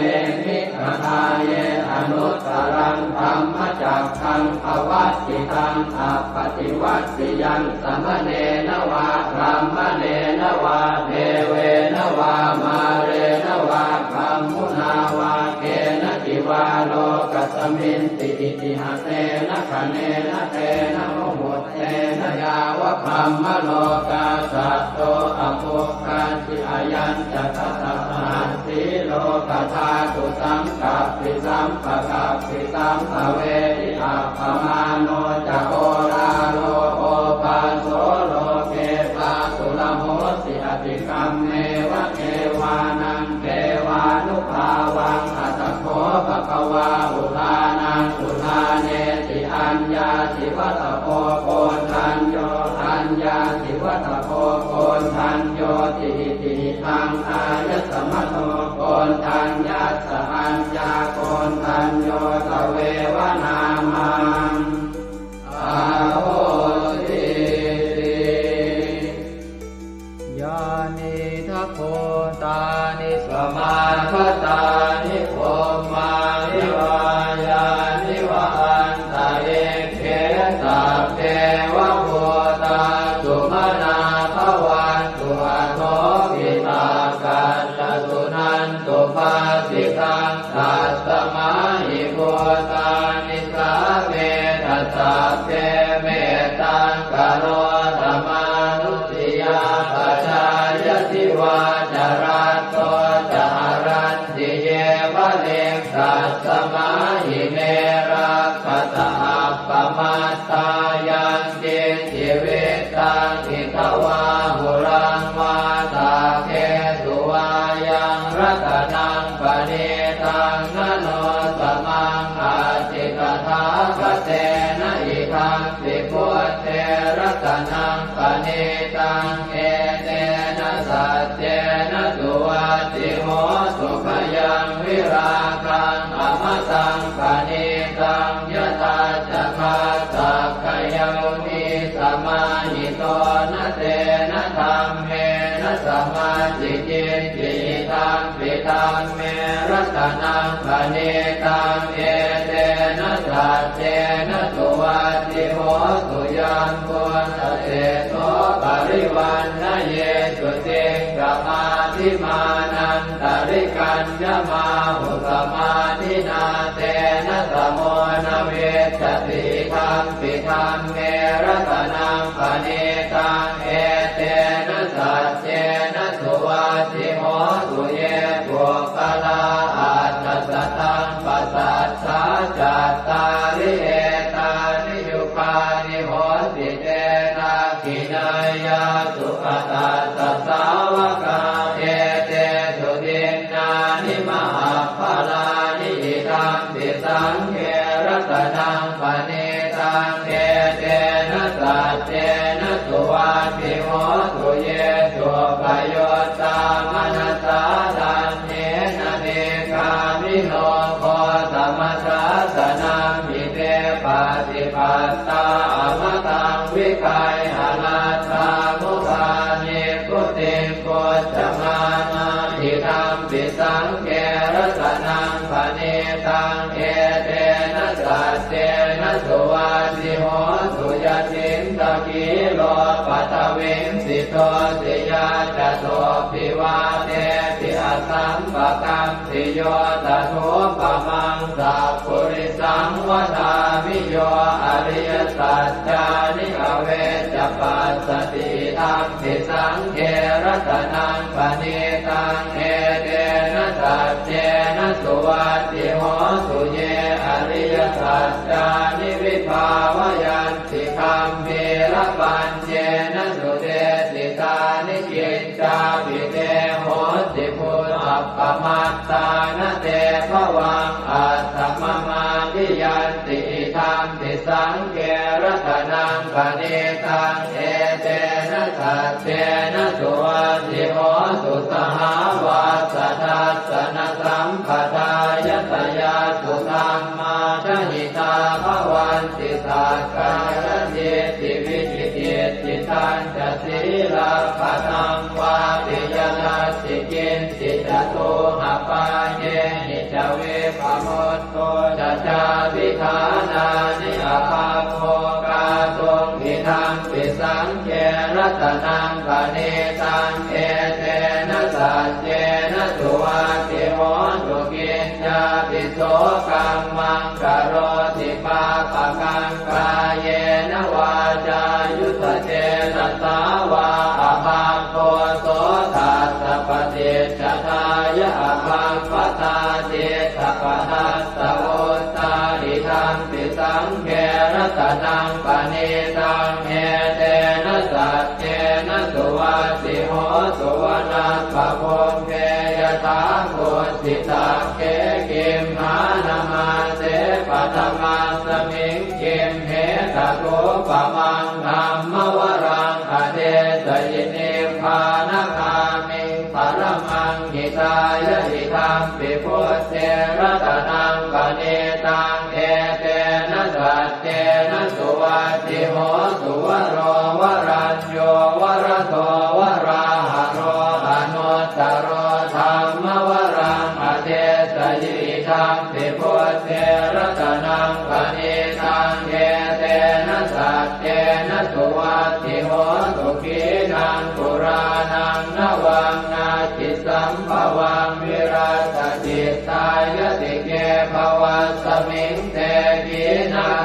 มิกทาเยอนุตตรังธรรมจักขังภวัตติตังอัปปติวัตติยังสัมมเนนวาพรหมเนนวาเทเวนวามาเรนวาพรหมุนาวาเกณทิวาโลกัสมินติอิติหะเตนะคะเนนะเตนะโมโหเตนะยาวะพรหมโลกาสัตโตอโภคาติอายัญจะทัสสะสีโลกธาตุสังกัปปิสัมปะกัปปิสัมภเวทิอัปปมาโนจะโอราโลโอปาโสโลเกปาสุลโหสิอติกัมเมวะเกวานังเกวานุภาวังอัตถโขภควาอุทานังอุทาเนติอัญญาสิวัตโพโกนทัญโยอัญญาสิวัตโพโกนทัญโยติติทังอายสมโตโกนทัญญาสอัญญาโกนทัญโยตเววนามังอาโหสิ นิสาเวทัสสะเทเมตังกโรธรรมานุสติยาปัจจายติวาจารัตโตจารันติเยวะเลกัสสมาหิเมรักขตาปมัตตายังเจจิเวตังอิทวาหุรังวาตาเกสุวายังรัตนังปณิตังนโนสมังอาจิกถาคเตนะอิทังปิพุทเทรัตนังปณิตังเอเตนะสัจเจนะสุวัตติโหสุขยังวิราคังอมตังปณิตังยตาจักขาสักขยามิสมาหิโตนะเตนะธรรมเมนะสมาธิจิตติตังปิตังเมรัตนังปณิตังเอเตนะสัจเจนะสุวัตติโหสุยัมพุทธเตโสปริวันนะเยสุติงกมาธิมานันตริกัญญมาหุสมาธินาเตนะสโมนะเวสติธัมปิธัมเมรัตนังปณิตังเอเตนะสัจเจนะสุวัตติโหสุเยปุคลาอัตถสัตตังปัสสัทธาจัตตาริเอตานิยุคานิโหติเตนะกินายาสุขตาสัสสาวกาเอเตสุตินนานิมหาภลานิอิทัมปิสังเขรัตนังปณิตังเอเตนะสัจเจนะสุวัตติโหสุเยสุปโยตามนัสสาทันเนนะเนกามิโนโคสมัสสะสนังมิเตปฏิปัตตาอมตังวิคัยหนาตามุขานิพุติงโกจมานาทิธัมปิสังเกรัตนังปณิตังเอเตนะสัจเจนะสุวัตติโหสุยตินตะกิโลปัตวิงสิโตติยาจโตปิวาเตติอสัมปะกัมติโยตถุปมังสัพพุริสังวทามิโยอริยสัจจานิอเวจปัสสติธัมปิสังเขรัตนังปณิตังเอเตนะสัจเจนะสุวัตติโหสุเยอริยสัจจานิวิภาวยันติคัมภีรปัญเจนะสุเตสิตานิกิจจาภิเตโหติพุทธปมัตตานะเตภวังอัตถมมาทิยันติธัมปิสังเขรัตนังปณิตังเอเตนะสัจเจนะสุวัตติโหสุสหาวาสทัสสนสัมปทายตยาสุธรรมาชหิตาภวันติสักกายติติวิจิติจิตันจะศีลาภตังวาปิยนัสสิกินสิจตุหปาเยหิจเวปโมตโตจะจาวิธานานิอาภาโภกาตุงอิทังปิสังเขรัตนังปณิตังเอเตนะสัจเจนะสุวัตติโหสุกินจาปิโสกัมมังกโรติปาปะกังกายเยนะวาจายุตเจนะสาวาอภาโคโสทัสสะปฏิจจทายะอภาปตาเจตปทัสสะโอตาอิทังปิสังเขรัตนังปณิตังเอเตนะสัจเจนะสุวัตติโหสุวนาภโพเกยถาโคสิตาเกกิมหานามาเสปัตมาสมิงกิมเหตโกปมังธัมมวรังอเดสยินิพพานคามิงปรมังหิตายะหิธัมปิพุทเทรัตนังปณิตังเอเตนะสัจเจนะสุวัตติโหสุวโรวรัญโยวรโตวราหะโรอนุตตโรธัมมวรังอเดสยิธัมปิพุทเทรัตนังปณิตังเอเตนะสัจเจนะสุวัตติโหสุขีนังปุรานังนวังนาจิสัมภวังวิรัตติตายติเกภวัสมิงเต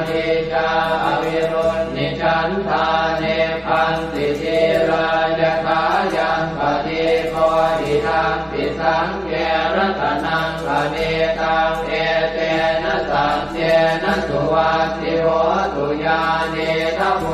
ทิจาอวิรุณนิฉันทาเนพันติจิรายถายังปฏิโพธิทังปิสังเกรัตนังปณิตังเอเตนะสัจเจนะสุวัตติโหตุญาณิทัพโพ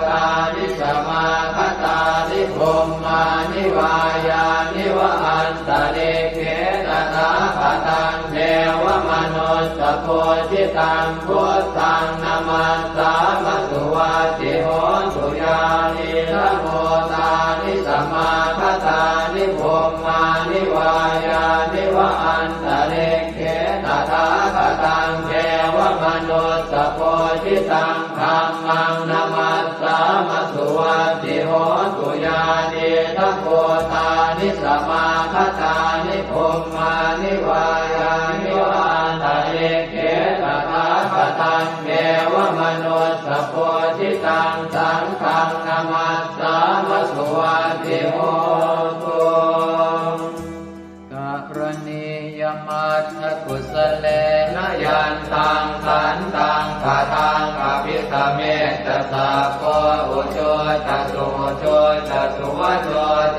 ธานิสมาคตานิพรหมานิวายานิวะอันตะเลเขตถาคตังเทวมนุสสโพธิตังพุทธังนามัสสามสุวัตติโหตุญาณิทัพโพธานิสมาคตานิพรหมานิวายานิวะอันตะเลเขตถาคตังเทวมนุสสโพธิตังธัมมังนามัสสามสุวัตติโหตุญาณิทัพโพธานิสมาคตานิพรหมานิวายานิวะอันตะเลเขตถาคตังเทวมนุสสโพธิตังสังฆังนามัสสามสุวัตติโหตุกรณียมัตถกุสเลนะยันตังขันตังคาทังอภิสเมตสัพโพอุโชตสุโชตสุวโช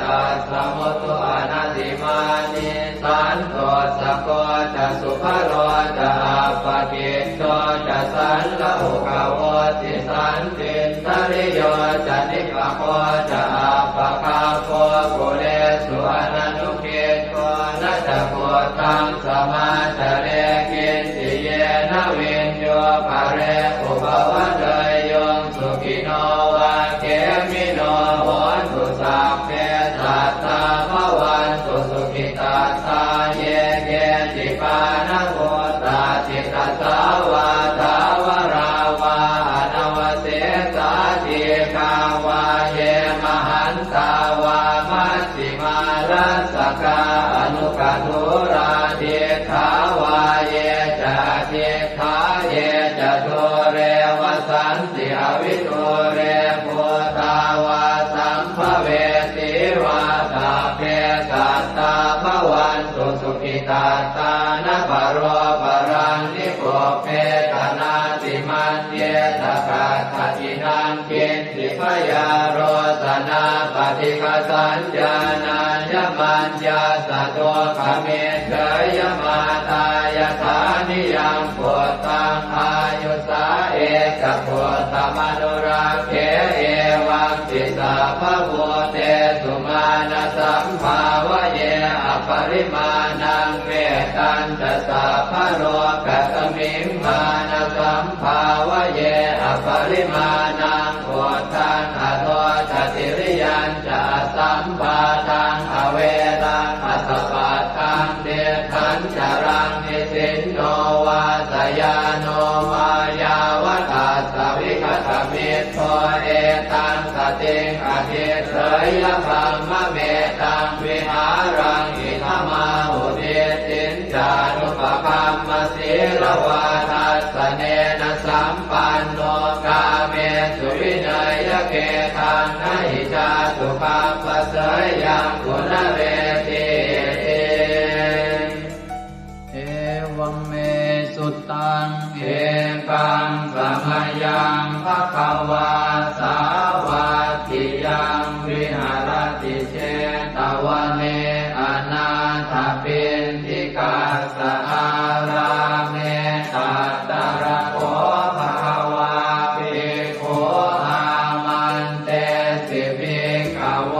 ตสมุตุอนัตติมานิสันโตสะโกตสุภโรตอัปปกิตโตจะสันละหุกโวติสันตินทริโยจะนิกโคจะอัปปคาโคกุเลสุอนันุเกโตนะจะโพธังสมาจเรกินติเยนะวินโยภะเรอุปวัตเตยงสุขิโนวะเกมิโนโหตุสัพเพสัตตาภวันตุสุขิตาตาเยเกจิปานะโหตาจิตตสาวาทาวราวาอนวเสสาธิกาวาเยมหันตาวามัชฌิมารัสสกาอนุกัตุราเทขาวาเยจะเทขาเยจะโทเรวสันติอวิโทเรพุทาวาสัมภเวติวาตาเพสัตตาภวันตุสุขิตาตานะปโรปรังนิโกเพตนาติมันเยตกาตตินังกินติพยาโรสนาปฏิฆาสัญญาณายมัญญาสะโตขเมเฉยมาตายฐานิยังโพธังอายุสาเอกโพธมนุราเขเอวังติสาภโวเตสุมาณสัมภาวะเยอปริมาณังเวตันจะสาภโรกัสมิงมาณสัมภาวะเยอปริมาณังโพธังอโทจติริยัญจะสัมปาทังอเวรังอัสสปัตตังเดทันจรังนิสินโนวาสยาโนมายาวตัสสวิคตมิตโตเอตังสติงอธิเสยพัมมะเมตังวิหารังอิทมาหุเดตินจานุปคัมมสีลวาทัสสเนนะสัมปันโนกาเมสุวินัยเกทังนะหิจาตุปัปปะเสยยังกุณเรติเอวังเมสุตังเอกังสมยังภควาสาวาทิยังวิหารติเชตวเนอนาถปินทิกาสอาราเมตัตตระโคภควาภิกขุอามันเตสิภิกขว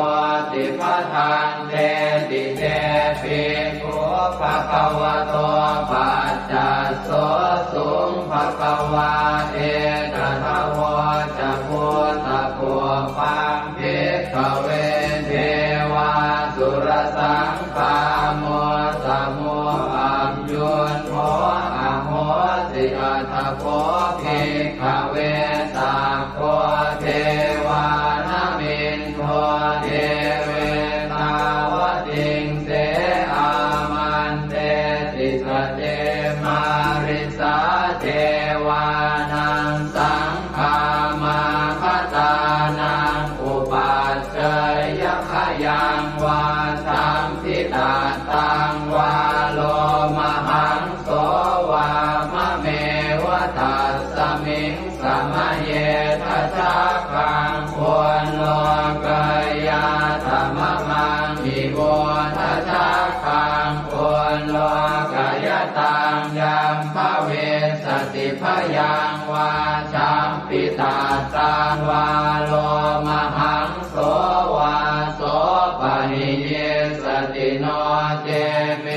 ติปทังเตติเตภิกขุภควโตปัจจัสโสสุงภควาเอตถาวจะพุทธภูปังภิกขเวเทวาสุรสังฆาโมสมุอัมยุนโมอโหสิอัตถโพภิกขเวสัพโพเทวานามินโทเทเวตาวติงเสอามันเตติสเตมาริสาเทวานังสังฆามาคตานังอุปัชฌยขยังวาสัมพิตาตังวาโลมหังโสวามะเมวะตัสสะ มิงสมะเยทัชาคังควรโลกายาธรรมมังอิโวทัชาคังควรโลกายตังยัมภเวสติพยังวาชัมปิตาตังวาโลมหังโสวาโสปะหิเยสติโนเจเม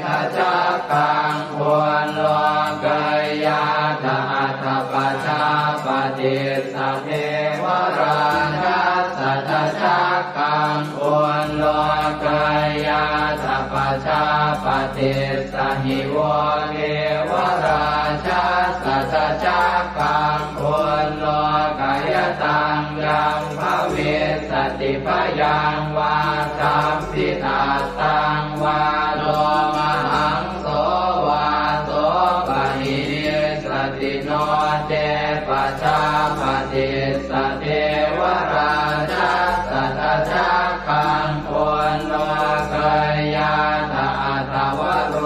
ทัชาคังควรโลกายาธาตปัจจาปฏิสัทเทวราชาสัทธาคังควรโลกายาธาปัจจาปฏิสหิโวเทวราชาสัทธาคังควรโลกายตังยัมภเวสติพยังวาชัมปิตาตังวาโลมหังโสวาโสปะหิเยสติโนเจปัจจาปฏิสเทวราชาสัทธาคังควรโลกายาธาตวโร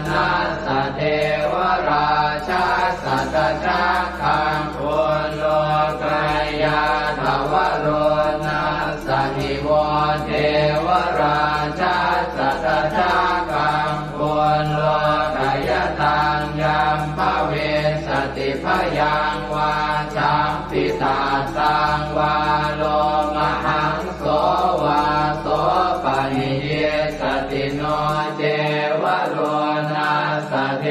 นัสสเทวราชาสัทธาคังควรโลกายาธาวโรนัสสหิโวเทวราชาสัทธาคังควรโลกายตังยัมภเวสติพยังวาชัมปิตาตังวาโลมหังโสวาโสปะหิเยสติโนเจวโรนัสสเท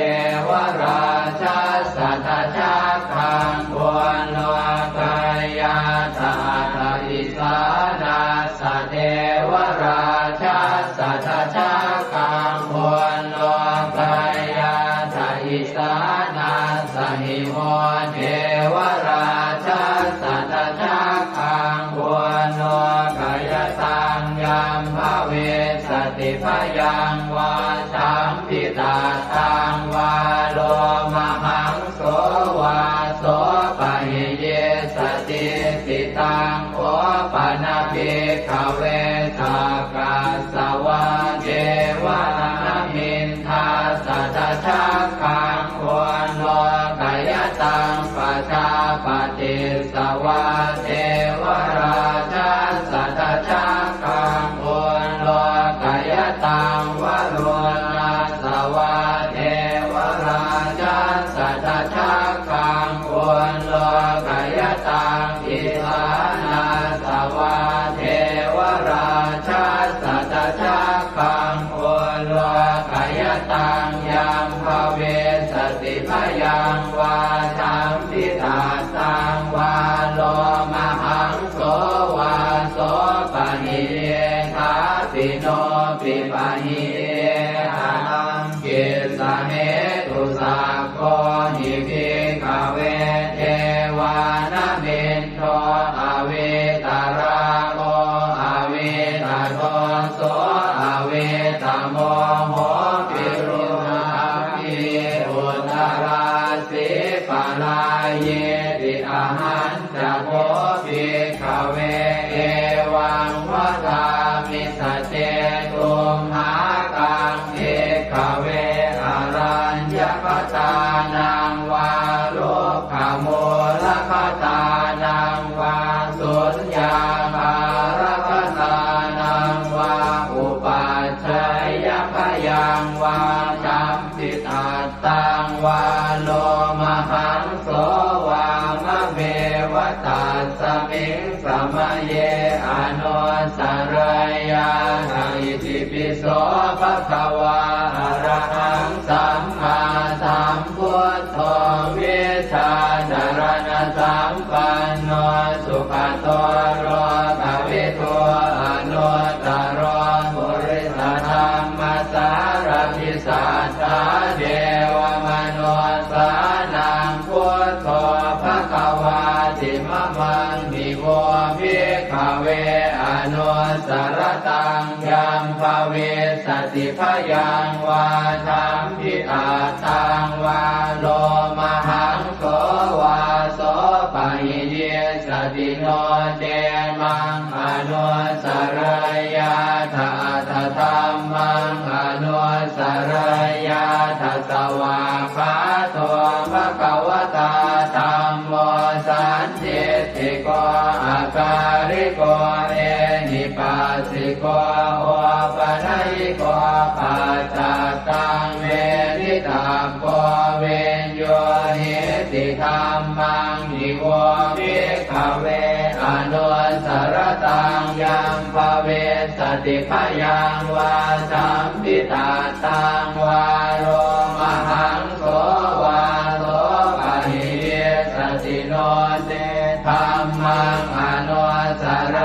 วราชาสัทธาคังควรโลกายาธาตอิสานาสเทวราชาสัทธาคังควรโลกายาธาอิสานาสหิโมเทวราชาสัทธาคังควรโลกายตังยัมภเวสติพยังวาชัมปิตาตังวาโลมหังโสวาโสปะหิเยสติติตังโอปะนาภิกขเวสักกัสสวะเจวะนามินทาสัทธาคังควรโลกายตังปัจจาปฏิสวะเทวราชาสัทธาคังควรโลกายตังวโรนัสสวะเทวราชาสัทธาคังควรโลกายตังอิสานาสวะเทวราชาสัทธาคังควรโลกายตังยัมภเวสติพยังวาชัมปิตาตังวาโลมหังโสวาโสปะหิเยทาปิโนปิปะหิเยหังกิสเนตุสักโคหิภิกขเวเทวานามินโทอเวตาราโมอเวตาโทโสอเวตาโมโหปิรุนาภิอุตตราสิปะลาเยติอาหันจะโพภิกขเวเอวังวะทามิสเจตุมหากังเอกขเวอารัญญปตานังวาโลกขโมลคตานังวาสุญญาภารคตานังวาอุปัชฌยพยังวาชัมปิตาตังวาโลมหังโสวามะเมวตัสสมิงสมะเยอนุสรยาอิติปิโสภะคะวาอะระหังสัมมาสัมพุทโธวิชาจารณะสัมปันโนสุขโตโรภวิโตอนุตตรบุริสธรรมสารพิสัทธาเดวมนุสานังพุทโธภะคะวาติมะมังมิโวภิกขเวอนุสรตังยัมภเวสติพยังวาชัมปิตาตังวาโลมหังโสวาโสปะหิเยสติโนเจมังอนุสรยาธาธรรมังอนุสรยาธสวาคาโตภะคะวตาธัม สันติติโกอาการิโกเอหิปัสสิโกโอปนัยโกปัจจตังเวทิตาโกเวนโยหิติธัมมังนิโวภิกขเวอนุสรตังยัมภเวสติพยังวาสัมปิตาตังวาโรมหังโสวาโสปะหิสติโนเตธัมมังอนุสร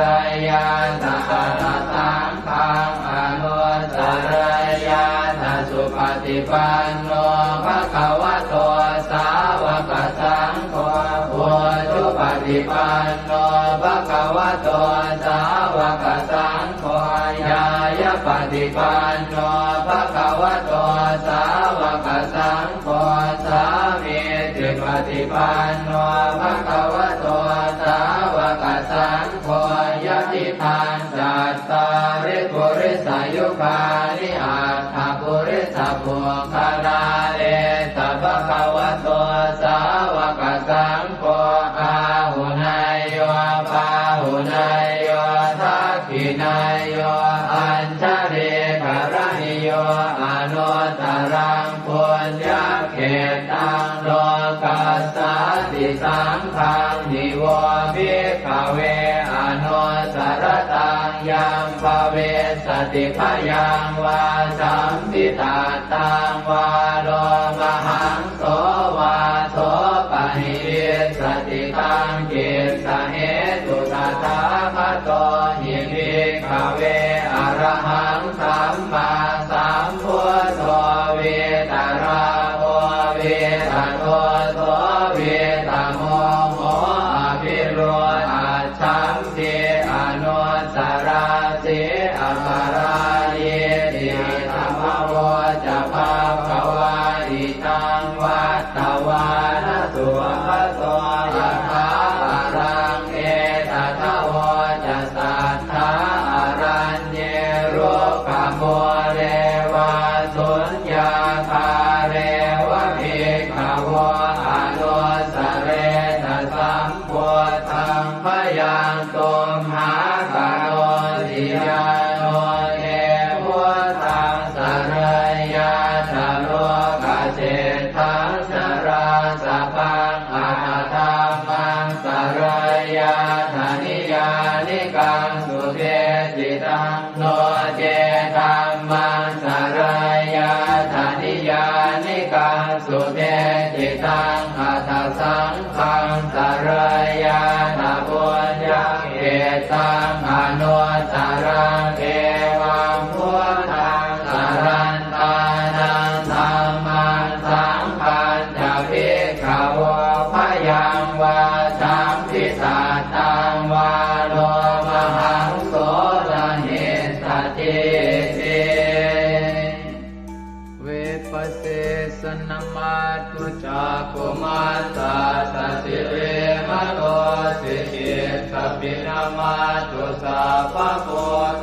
ยาตะตังขังอนุสรยาตสุปฏิปันโนภะคะวะโตสาวกสังโฆพุทธุปฏิปันโนภะคะวะโตสาวกสังโฆญาญาปฏิปันโนภะคะวะโตสาวกสังโฆสามีจิปฏิปันโนภะคะวะโตสาวกสังโฆยะติทานจัตตาริปุริสายุคานิอัตถปุริสปุคลาเอตภะคะวะโตสาวกสังโฆอาหุนายโยปาหุนายโยทักขินายโยอัญชริกรณิโยอนุตตรังปุญญเขตังโลกัสสติสังฆังนิโวภิกขเวอนุสรตังยัมภเวสติพยังวาสัมปิตาตังวาโลมหังโสวาโสปะหิสติตังกิสสะเหตุตถาคตหิภิกขเวอรหังสัมมาสัมพุทโธเวตราโอเวตโตโสเวตโมโหอภิโรอาชัมเทอนุสราเสอปาราเยติธรรมโวจะภาควาอิตังวัตตวานสุภโสยะถาอารังเอตถาวจะสัทธาอารัญเยโรกโมเรวาสุญญาคาเรวะภิกขวะอนุสเรตสัมโพธังพยังตุมหากโนติยาโนเทพุทธังสรยาชโลกเจตังสราสพังอาธรรมังสรยาธนิยานิกังสุเทจิตังโนเจธัมมังสรยาธนิยานิกังสุเทจิตังอัตถสังฆังสรยาธปุญญเขตังอนุสรังเอวังพุทธังสรันตานังธัมมังสังฆังจะภิกขวะพยังวาสัมภิสาตังวาโลมหังโสรหิสติเตเวปัสเสสนมาตุจักขุมาตาสสิเรมโตสิกิสปินามาตุสัพพะโพ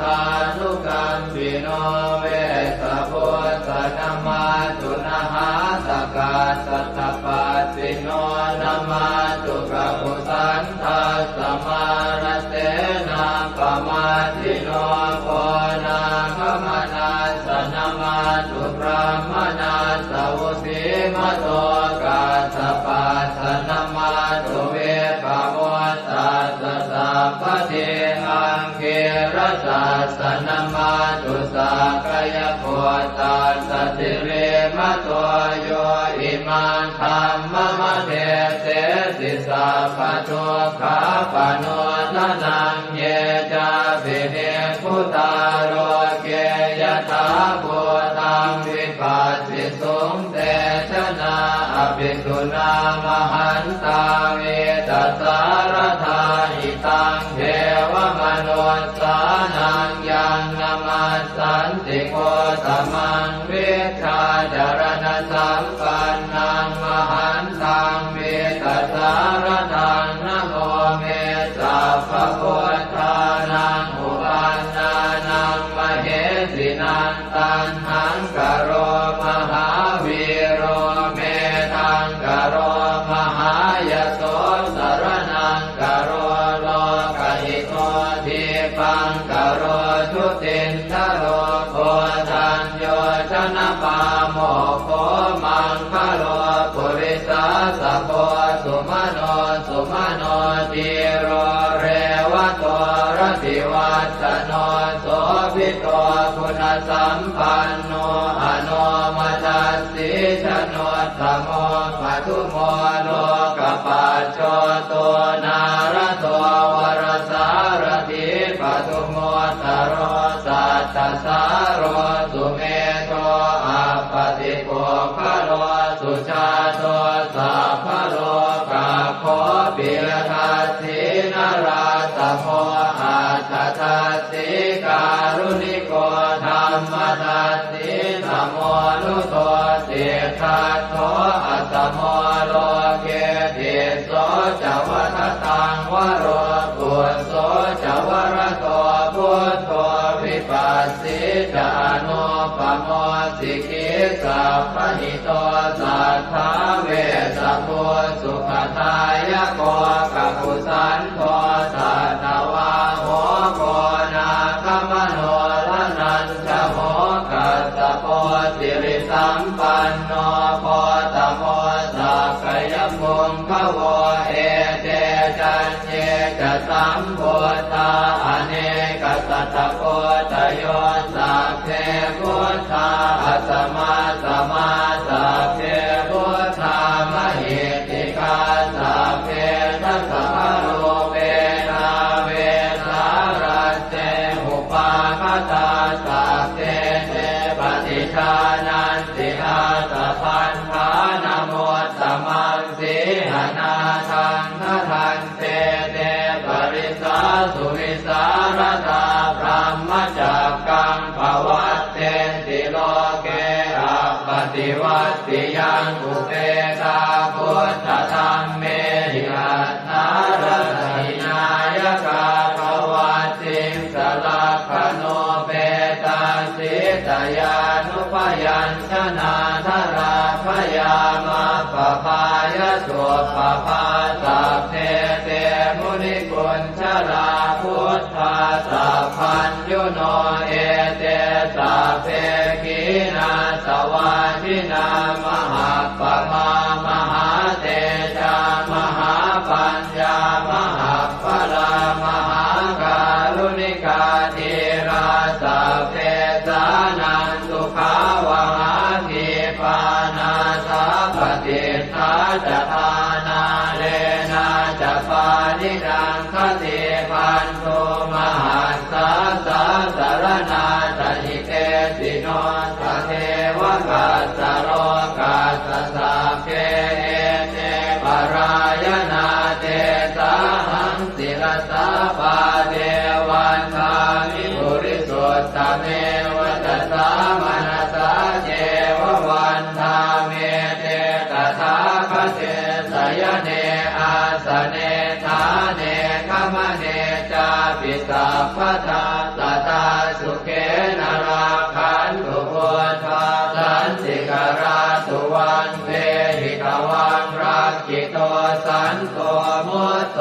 ธานุกัมปิโนเวสะโพธนามาตุนะหาตกาสัตตปัสสิโนนามาตุกะปุสันทัสสมานเสนาปมาทิโนโพนาคมนาสนามาตุพระมนาสวุสีมโตกาสปัสสนามาตุเวปโมตัสสะสัพพะเทอังเกรสัสสนามาตุสักกายโพตัสสะติเรมโตโยอิมังธัมมะมะเทเสสิสัพพะทุกขาปโนทนังเยจาภิเนพุทธาโรเกยถาภูตังวิปัสสิสุงเตชนะอภิสุนามหันตาเวตัสสารธาอิตังเทวมนุสสานังยังนามัสสันติโกตมังวิชาจารณสัมปันนังมหันตังเวตัสสารทังนะโมเมสัพพะพุทธานังอุปันนานังมเหสินังตันหังกโรมหาวีโรเมทังกโรมหายโสสโร สุมโนติโรเรวะโตรติวัตโนโสภิโตคุณสัมปันโนอโนมัสสิชโนตโมปัทุโมโลกปัจโจโตนารโตวรสารถิปัทุโมตโรสัตตสารโรสุเมโตอัปปติโกภโลสุชาโตสัพพโลกาโคปิยทัสสินาราสโมอัตถทัสสิการุณิโกธรรมทัสสิสมโมนุโตเสทัสโตอัสสโมโลเกติโสจวัฏตังวโรกุโสจวรโตพุทโธวิปัสสิจานุปโมสิกิสัพพหิโตสัทธาเวสสุสุขทายโกกัปปุสันโตสัตวาโหโกนาคมโนลนันจโหกัสสโพสิริสัมปันโนโพตโมสักขยมุงขโวเอเตจันเยจะสัมโพธาอเนกสัตตโพตโยสัพเพพุทธาอัสสมาสมาสัพเพพุทธามหิติกาสัพเพทัสสะโลเวนาเวสารัสเตอุปาคตาสัพเพเตปฏิชานันติอาสะพันธานโมตตมังสีหนาทังทันเตเตปริสาสุวิสารตาพรหมจักกังภวัตเตติโลเกอัปปติวัตติยังอุเปกาพุทธธรรมเมหิอัตถารถินายกาภวัตติสลักขโนเปตาสิตยานุปยัญชนะธราพยามาปภายสุปภาสัพเพเตมุนิกุญชลาพุทธาสัพพัญญุโนเอเตสัพเพขีนาสวาทินามหาปมามหาเตจามหาปัญญามหาพลามหาการุณิกาธีราสัพเพสานันตุขาวหาทีปานาสัพพติทาจทานาเลนะจะปานิดังคติพันโทมหัสสะสะสารนาตหิเตสิโนทะเทวกัสสะโรกัสสะสัพเพเอเตปรายนาเตสาหังศิรสาปาเทวันทามิปุริสุทธเมวัตสามนัสสะเจววันทาเมเตตถาคเตสยเนอาสเนธาเนขมเนจาปิสัพพทาสตาสุเขนราคันตุพุทธาสันติกราสุวันเวหิกวังรักขิโตสันโตมุตโต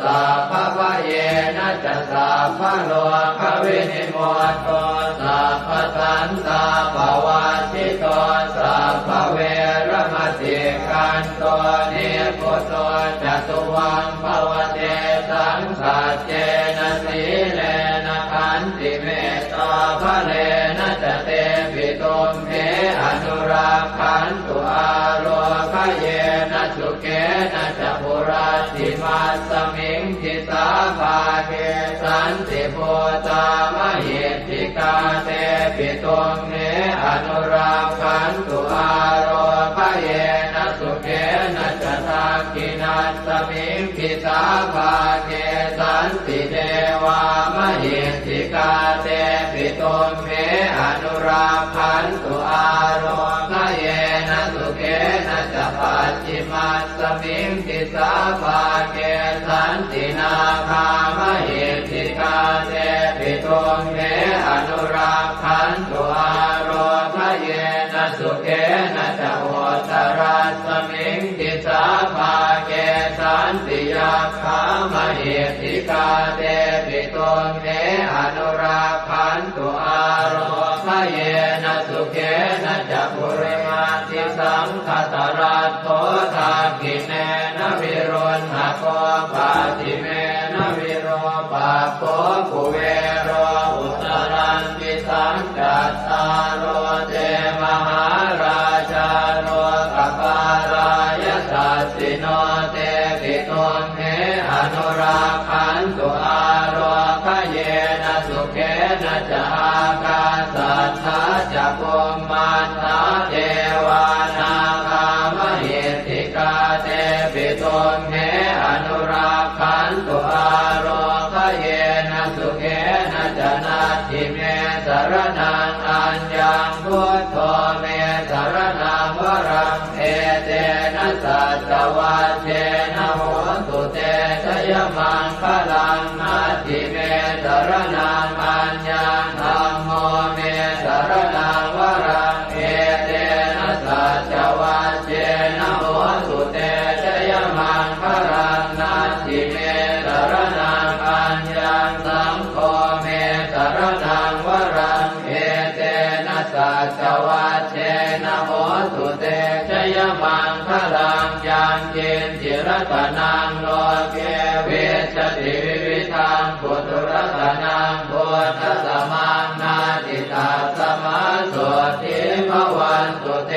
สัพพะเยนะจะสัพพะโลกวินิโมตโตสัพพะสันตาภวัติโตสัพพะเวรมติกันโตนิพุตโตจตุวังภวเตสังสัจเจนะสีเลนะขันติเมตตาภะเลนะจะเตปิตุมเหอนุราคันตุอาโลคเยนะสุเกนะจะปุราติมัสสมิงทิสาภาเกสันติโพตามหิทธิกาเตปิตุมเหอนุราคันตุอาโลคเยนะสุเกนะจะทักขินัสสมิงทิสาภาเกสันติเทวามหิทธิกาเตปิตุมเหอนุราคันตุอาโลคเยนะสุเกนะจะปัจฉิมัสสมิงทิสาภาเกสันตินาคามหิทธิกาเตปิตุมเหอนุราคันตุอาโลคเยนะสุเกนะจะโหตรัสสมิงทิสาภาเกสันติยาคามหิทธิกาเตปิตุมเหอนุราคันตุอาโลค เยนะสุเขนะจักขุริมาติสังคตรัตโตทากิเนนะวิรุณหะโกปาติเมนะวิโรปาโกกุเวโรอุตรันติสังกัตตาโรเตมหาราชาโรกปารายสัสสิโนเตปิตุมเหอนุราคันตุอาโรคเยนะสุเขนะจะอากาสัทธาจะกุมมันตาเทวานากามหิติกาเตปิตุมเหอนุราคันตุอาโรคเยนะสุเขนะจะนาทิเมสรนังอัญญังพุทโธเมสรนังวรังเอเตนะสัจวัชเชนะโหตุเตชยมังคลังนาทิเมสรนังอัญญังธัมโมเมสรนังวรังเอเตนะสัจวัชเชนะโหตุเตชยมังคลังนาทิเมสรนังอัญญังสังโฆเมสรนังวรังเอเตนะสัจวัชเชนะโหตุเตชยมังคลังยังเจนจิรตนังโลเกเวชติวิวิธังปุถุรตนังโพธสมังนาติตาสมาโสติภวันตุเต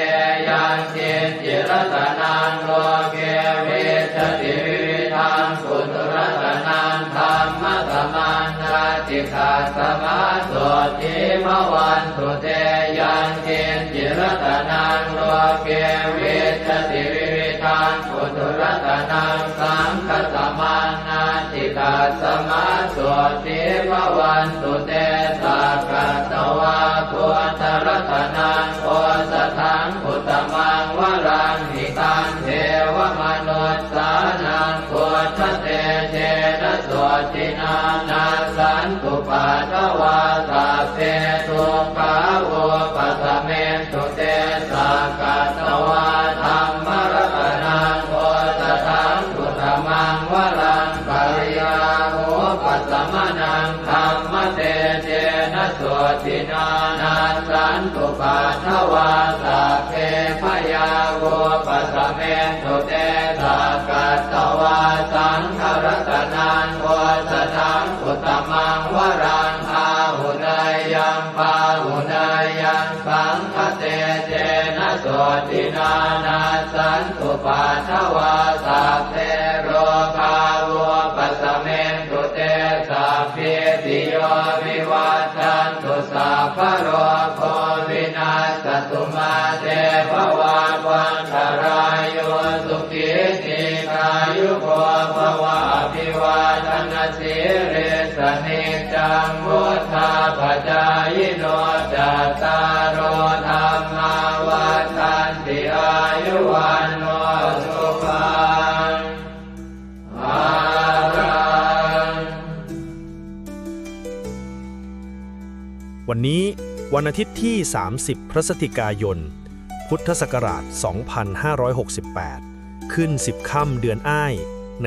ยังเจนจิรตนังโลเกเวชติวิวิธังปุถุรตนังธรรมสมังนาติตาสมาโสติภวันตุเตยังเจนจิรตนังโลเกเวชติวิวิธังปุถุรตนังสังฆสมังนาติตาสมาโสติภวันตุเตสักกะตวะพุทธรัตนังโอสถังอุตตมังวรังหิตังเทวมนุสสานังพุทธเตเจนะโสตินานาสันตุปัฏฐวาสัพเพทุกขาโวปัสสเมตุเตสักกะตวะธัมมรัตนังโอสถังอุตตมังวรังปริยาโหปัสสมนังธัมมเตเจนะโสตินานาสันตุปัฏฐวาสัพเพพยาโวปัสสเมตุเตสักกะตวะสังฆรัตนังโอสถังอุตตมังวรังอาหุนายยังปาหุนายยังสังฆเตเจนะโสตินานาสันตุปัฏฐวาสัพเพโรคาโวปัสสเมตุเตสัพเพติโยวิวัชชันตุสัพพะโรโควินาศตุมาเตภวัตวันตรายโยสุขิติกายุโกภวะอภิวาทนาสิริสนิจังวุฒาปจายโนจัตตารโอธรรมาวัฏันติอายุวันโนสุขังภลัง วันนี้วันอาทิตย์ที่ 30 พฤศจิกายน พุทธศักราช 2568 ขึ้น 10 ค่ำเดือนอ้ายใน